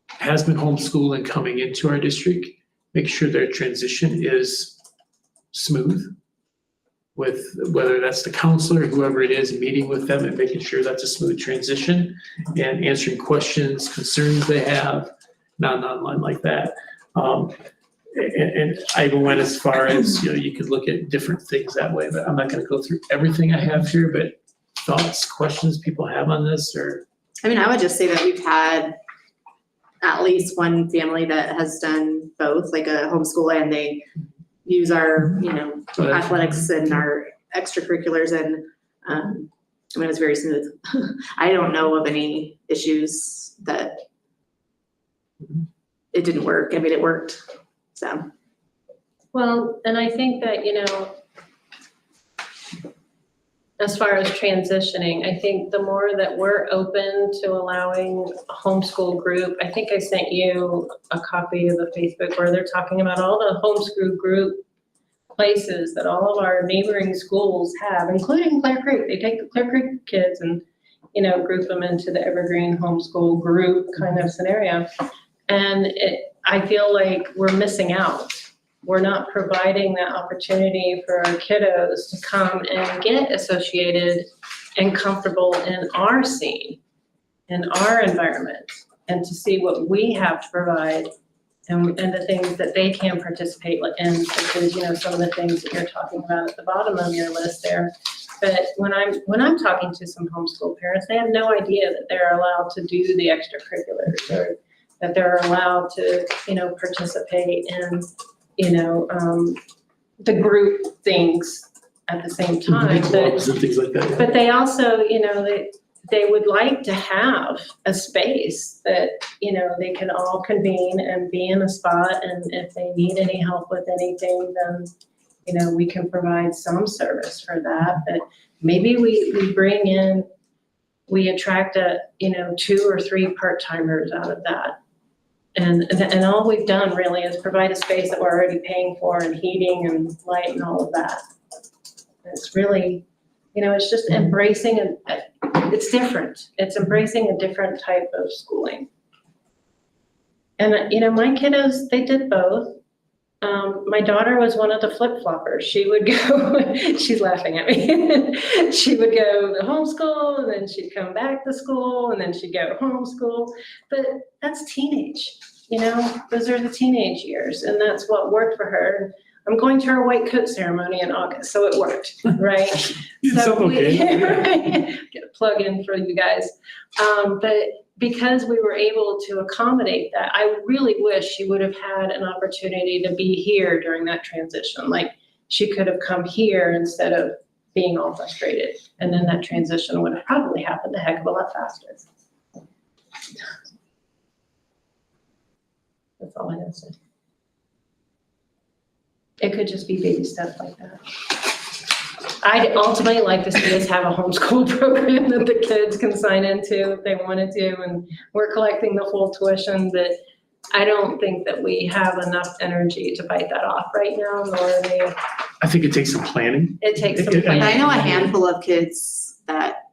has been homeschooled and coming into our district, make sure their transition is smooth, with whether that's the counselor, whoever it is, meeting with them and making sure that's a smooth transition and answering questions, concerns they have, not online like that. And I even went as far as, you could look at different things that way, but I'm not gonna go through everything I have here, but thoughts, questions people have on this, or? I mean, I would just say that we've had at least one family that has done both, like a homeschool, and they use our, athletics and our extracurriculars, and I mean, it's very smooth. I don't know of any issues that it didn't work. I mean, it worked, so. Well, and I think that, as far as transitioning, I think the more that we're open to allowing a homeschool group, I think I sent you a copy of the Facebook where they're talking about all the homeschool group places that all of our neighboring schools have, including Clear Creek. They take the Clear Creek kids and, group them into the Evergreen homeschool group kind of scenario. And I feel like we're missing out. We're not providing that opportunity for our kiddos to come and get associated and comfortable in our scene, in our environment, and to see what we have to provide and the things that they can participate in, such as, some of the things that you're talking about at the bottom of your list there. But when I'm talking to some homeschool parents, they have no idea that they're allowed to do the extracurriculars, or that they're allowed to, participate in, the group things at the same time. Clubs and things like that. But they also, they would like to have a space that, they can all convene and be in a spot, and if they need any help with anything, then, we can provide some service for that. But maybe we bring in, we attract 2 or 3 part-timers out of that. And all we've done really is provide a space that we're already paying for, and heating and light and all of that. It's really, it's just embracing it's different. It's embracing a different type of schooling. And, my kiddos, they did both. My daughter was one of the flip-floppers. She would go, she's laughing at me. She would go to homeschool, and then she'd come back to school, and then she'd go to homeschool. But that's teenage, those are the teenage years, and that's what worked for her. I'm going to our white coat ceremony in August, so it worked, right? It's So we- okay. Get a plug in for you guys. But because we were able to accommodate that, I really wish she would have had an opportunity to be here during that transition. Like, she could have come here instead of being all frustrated. And then that transition would have probably happened a heck of a lot faster. That's all I have to say. It could just be baby steps like that. I'd ultimately like to see us have a homeschool program that the kids can sign into if they wanted to, and we're collecting the full tuition, but I don't think that we have enough energy to bite that off right now, nor are they, I think it takes some planning. it takes some And planning. I know a handful of kids that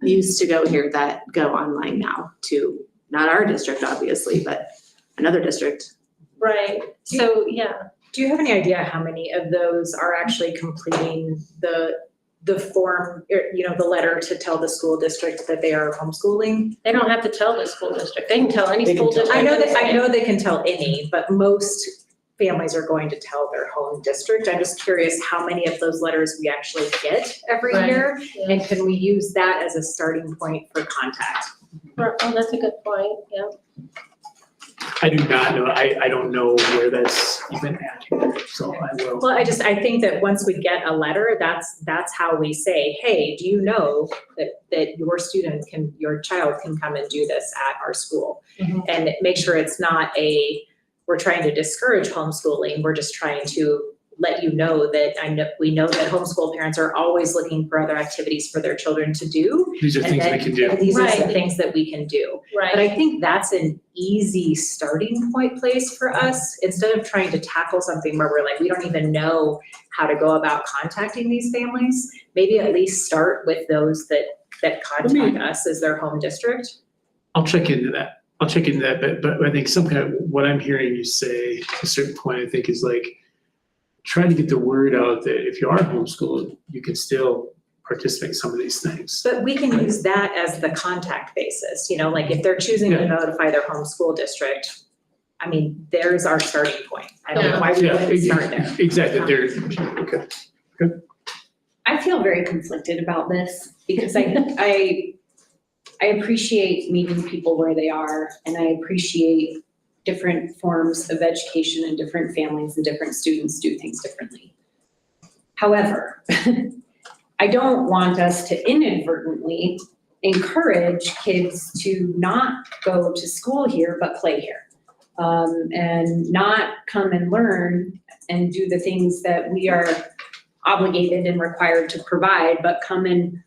used to go here that go online now to, not our district, obviously, but another district. Right, so, yeah. Do you have any idea how many of those are actually completing the form, or, the letter to tell the school district that they are homeschooling? They don't have to tell the school district. They can tell any school district. I know they can tell any, but most families are going to tell their home district. I'm just curious how many of those letters we actually get every Right. year, Yeah. and can we use that as a starting point for contact? Oh, that's a good point, yeah. I do not know, I don't know where that's even at, so I will. Well, I think that once we get a letter, that's how we say, hey, do you know that your child can come and do this at our school? Mhm. And make sure it's not we're trying to discourage homeschooling, we're just trying to let you know that we know that homeschool parents are always looking for other activities for their children to do. These are And things we then- can do. and these are some Right. things that we can do. But Right, I think that's an easy starting point place for us, instead of trying to tackle something where we're like, we don't even know how to go about contacting these families. Maybe at least start with those that contact us as their home district. I'll check into that. But I think some kind of, what I'm hearing you say, to a certain point, I think is like, trying to get the word out that if you are homeschooled, you can still participate in some of these things. But we can use that as the contact basis, like if they're choosing to Yeah. notify their home school district, I mean, there's our starting point. I don't know why we Yeah, wouldn't start there. exactly, okay. I feel very conflicted about this because I appreciate meeting people where they are, and I appreciate different forms of education and different families and different students do things differently. However, I don't want us to inadvertently encourage kids to not go to school here but play here, and not come and learn and do the things that we are obligated and required to provide, but come and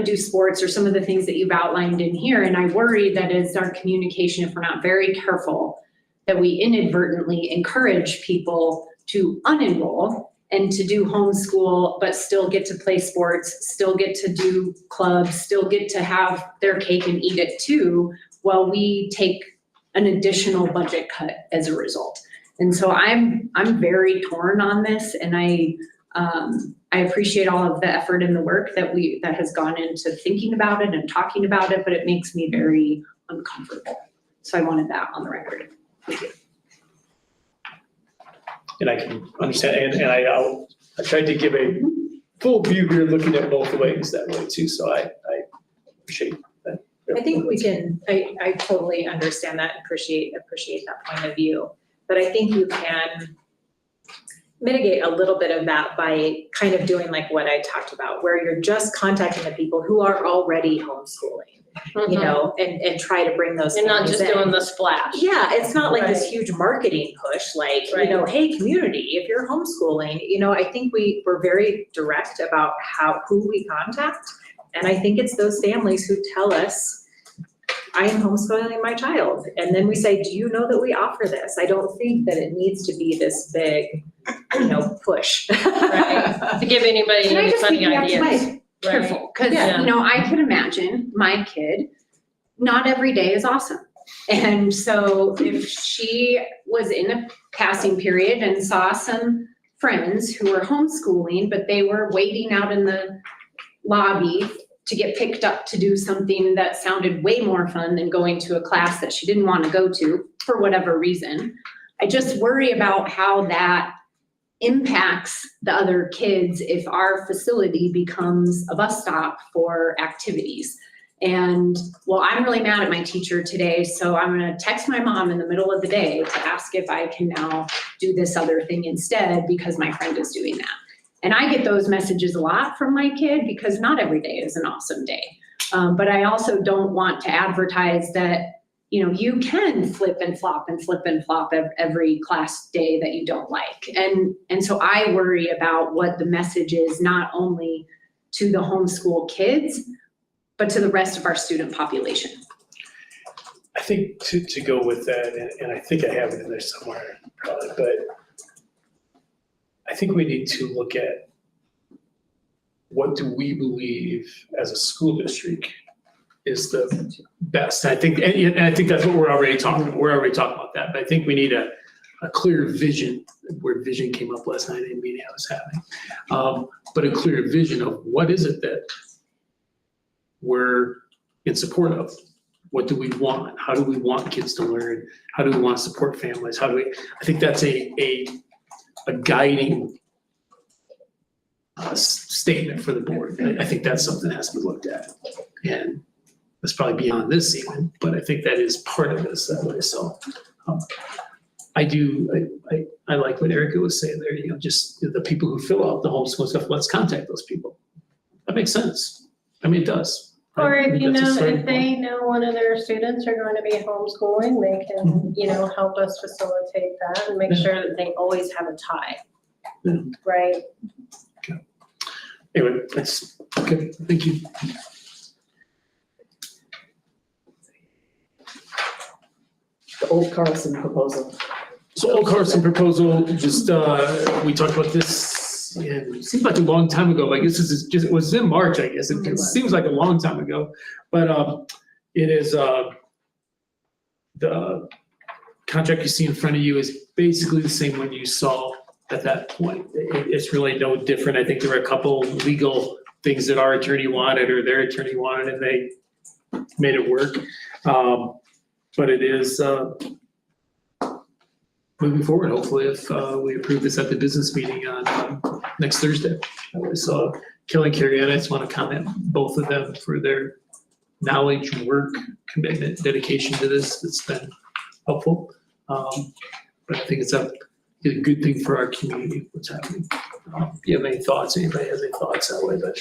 do sports or some of the things that you've outlined in here. And I worry that as our communication, if we're not very careful, that we inadvertently encourage people to unenroll and to do homeschool, but still get to play sports, still get to do clubs, still get to have their cake and eat it too, while we take an additional budget cut as a result. And so I'm very torn on this, and I appreciate all of the effort and the work that has gone into thinking about it and talking about it, but it makes me very uncomfortable. So I wanted that on the record. Thank you. And I can understand, and I tried to give a full view here, looking at both ways that way too, so I appreciate that. I think we can, I totally understand that, appreciate that point of view. But I think you can mitigate a little bit of that by kind of doing like what I talked about, where you're just contacting the people who are already homeschooling, and try to bring those You're not families just in. doing the splash. Yeah, it's not like this Right. huge marketing push, like, Right. hey, community, if you're homeschooling, I think we're very direct about who we contact. And I think it's those families who tell us, I am homeschooling my child. And then we say, do you know that we offer this? I don't think that it needs to be this big, push. Right. To give anybody Can I any just funny think we have to ideas. be careful? Because, Yeah. I could imagine my kid, not every day is awesome. And so if she was in a passing period and saw some friends who were homeschooling, but they were waiting out in the lobby to get picked up to do something that sounded way more fun than going to a class that she didn't want to go to for whatever reason, I just worry about how that impacts the other kids if our facility becomes a bus stop for activities. And, well, I'm really mad at my teacher today, so I'm gonna text my mom in the middle of the day to ask if I can now do this other thing instead because my friend is doing that. And I get those messages a lot from my kid because not every day is an awesome day. But I also don't want to advertise that, you know, you can flip and flop every class day that you don't like. And so I worry about what the message is, not only to the homeschool kids, but to the rest of our student population. I think to go with that, and I think I have it in there somewhere probably, but I think we need to look at what do we believe as a school district is the best. I think, and I think that's what we're already talking about. We're already talking about that, but I think we need a clear vision. Word vision came up last night in a meeting I was having. But a clear vision of what is it that we're in support of? What do we want? How do we want kids to learn? How do we want to support families? I think that's a guiding statement for the board. I think that's something that has to be looked at. And that's probably beyond this even, but I think that is part of this that way. So I like what Erica was saying there, you know, just the people who fill out the homeschool stuff, let's contact those people. That makes sense. I mean, it does. Or I if think you that's a know, starting if they know one of their students are going to be homeschooling, they can, you know, help us facilitate that and make sure that they always have a tie. Yeah. Right? Anyway, that's okay. Thank you. The old Carlson proposal. So Old Carson proposal, just, we talked about this, and it seems like a long time ago. I guess this is just, it was in March, I guess. It seems like a long time ago. But it is, the contract you see in front of you is basically the same one you saw at that point. It's really no different. I think there were a couple legal things that our attorney wanted or their attorney wanted, and they made it work. But it is, moving forward, hopefully, if we approve this at the business meeting on next Thursday. So Kelly and Carrie, I just want to comment both of them for their knowledge, work, commitment, dedication to this. It's been helpful. But I think it's a good thing for our community, what's happening. Do you have any thoughts? Anybody has any thoughts that way? But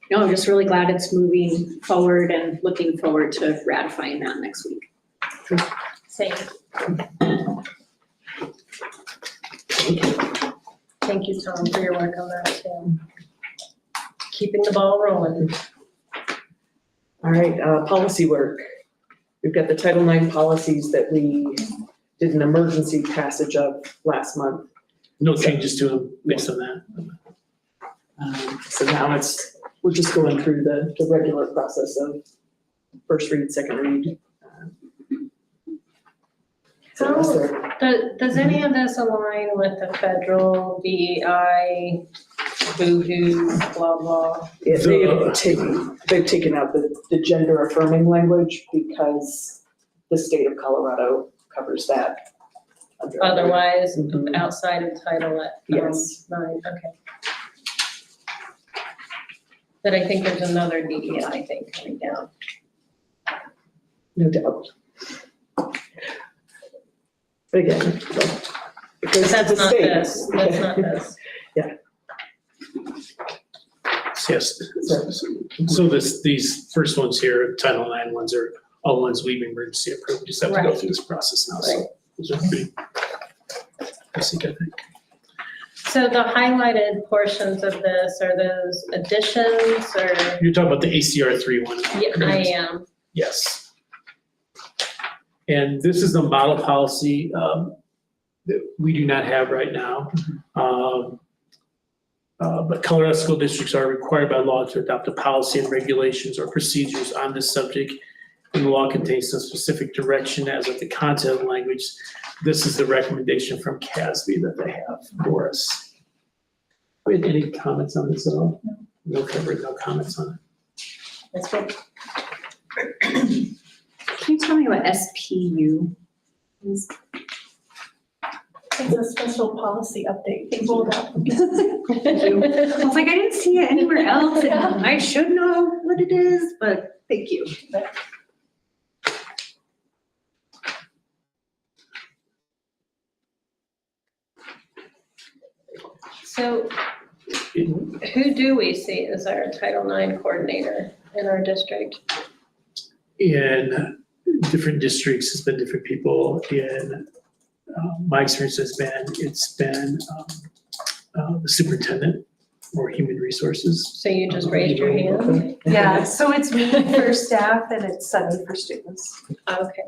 No, I'm just really glad it's moving forward and looking forward to ratifying that next week. Same. Thank you, Tom, for your work on that too. Keeping the ball rolling. All right, policy work. We've got the Title IX policies that we did an emergency passage of last month. no changes to them based on that. So now we're just going through the regular process of first read, second read. So is there- Does any of this align with the federal DEI, boo-hoo, blah, blah? Yeah, they've taken out the gender affirming language because the state of Colorado covers that. under- Otherwise, Mhm. outside of title at Yes. 9, okay. But I think there's another DEI thing coming down. No doubt. But again, because That's the not state. this, that's not this. Yes. So these first ones here, Title IX ones are all ones we've emergency approved. We just have to go Right. through this process now. So those are pretty basic, I think. So the highlighted portions of this, are those additions or? You're talking about the ACR3 one? Yeah, I am. Yes. And this is the model policy that we do not have right now. But Colorado school districts are required by law to adopt a policy and regulations or procedures on this subject. And the law contains some specific direction as of the content of the language. This is the recommendation from CASB that they have for us. Do we have any comments on this at all? No coverage, no comments on it. That's good. Can you tell me what SPU is? It's a special policy update. They rolled out. I was like, I didn't see it anywhere else, and I should know what it is, but thank you. So who do we see as our Title IX coordinator in our district? In different districts, it's been different people. In my experience it's been the superintendent or human resources. So you just raised your hand? Yeah, so it's me for staff and it's Sunny for students. Okay.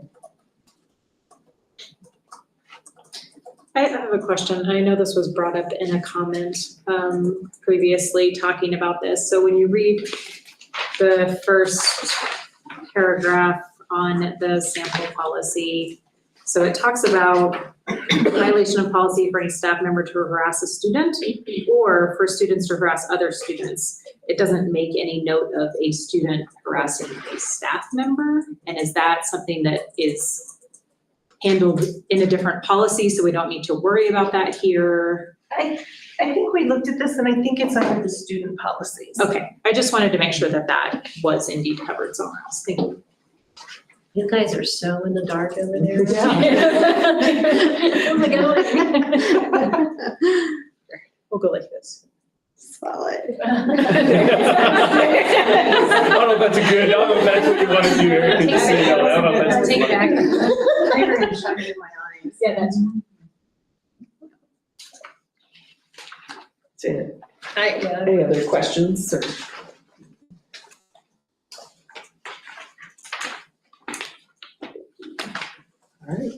I have a question. I know this was brought up in a comment previously talking about this. So when you read the first paragraph on the sample policy, so it talks about violation of policy for any staff member to harass a student or for students to harass other students. It doesn't make any note of a student harassing a staff member. And is that something that is handled in a different policy, so we don't need to worry about that here? I think we looked at this and I think it's under the student policies. Okay, I just wanted to make sure that that was indeed covered somewhere else. Thank you. You guys are so in the dark over there. Oh my God. We'll go like this. Swallow it. I don't know if that's a good, I don't know if that's what you want to do, Eric. Take Just say no. I don't know if that's- Take it back. Yeah, that's. That's it. Yeah. Any other questions or? All right.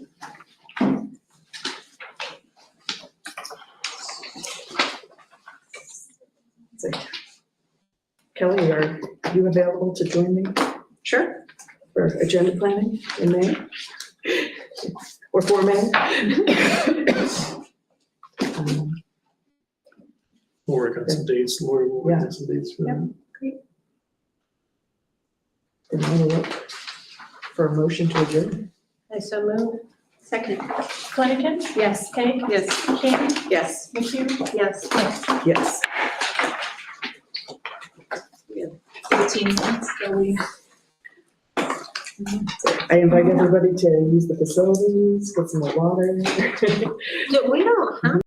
So, Kelly, are you available to join me Sure. for agenda planning in May? Or for May? We'll work on some dates, Lori will work on some dates for them. And I will look for a motion to adjourn. I so move. Second. Flanagan? Yes. Kay? Yes. King? Yes. McHugh? Yes. Yes. 15 minutes, so we. I invite everybody to use the facilities, get some more water. We don't have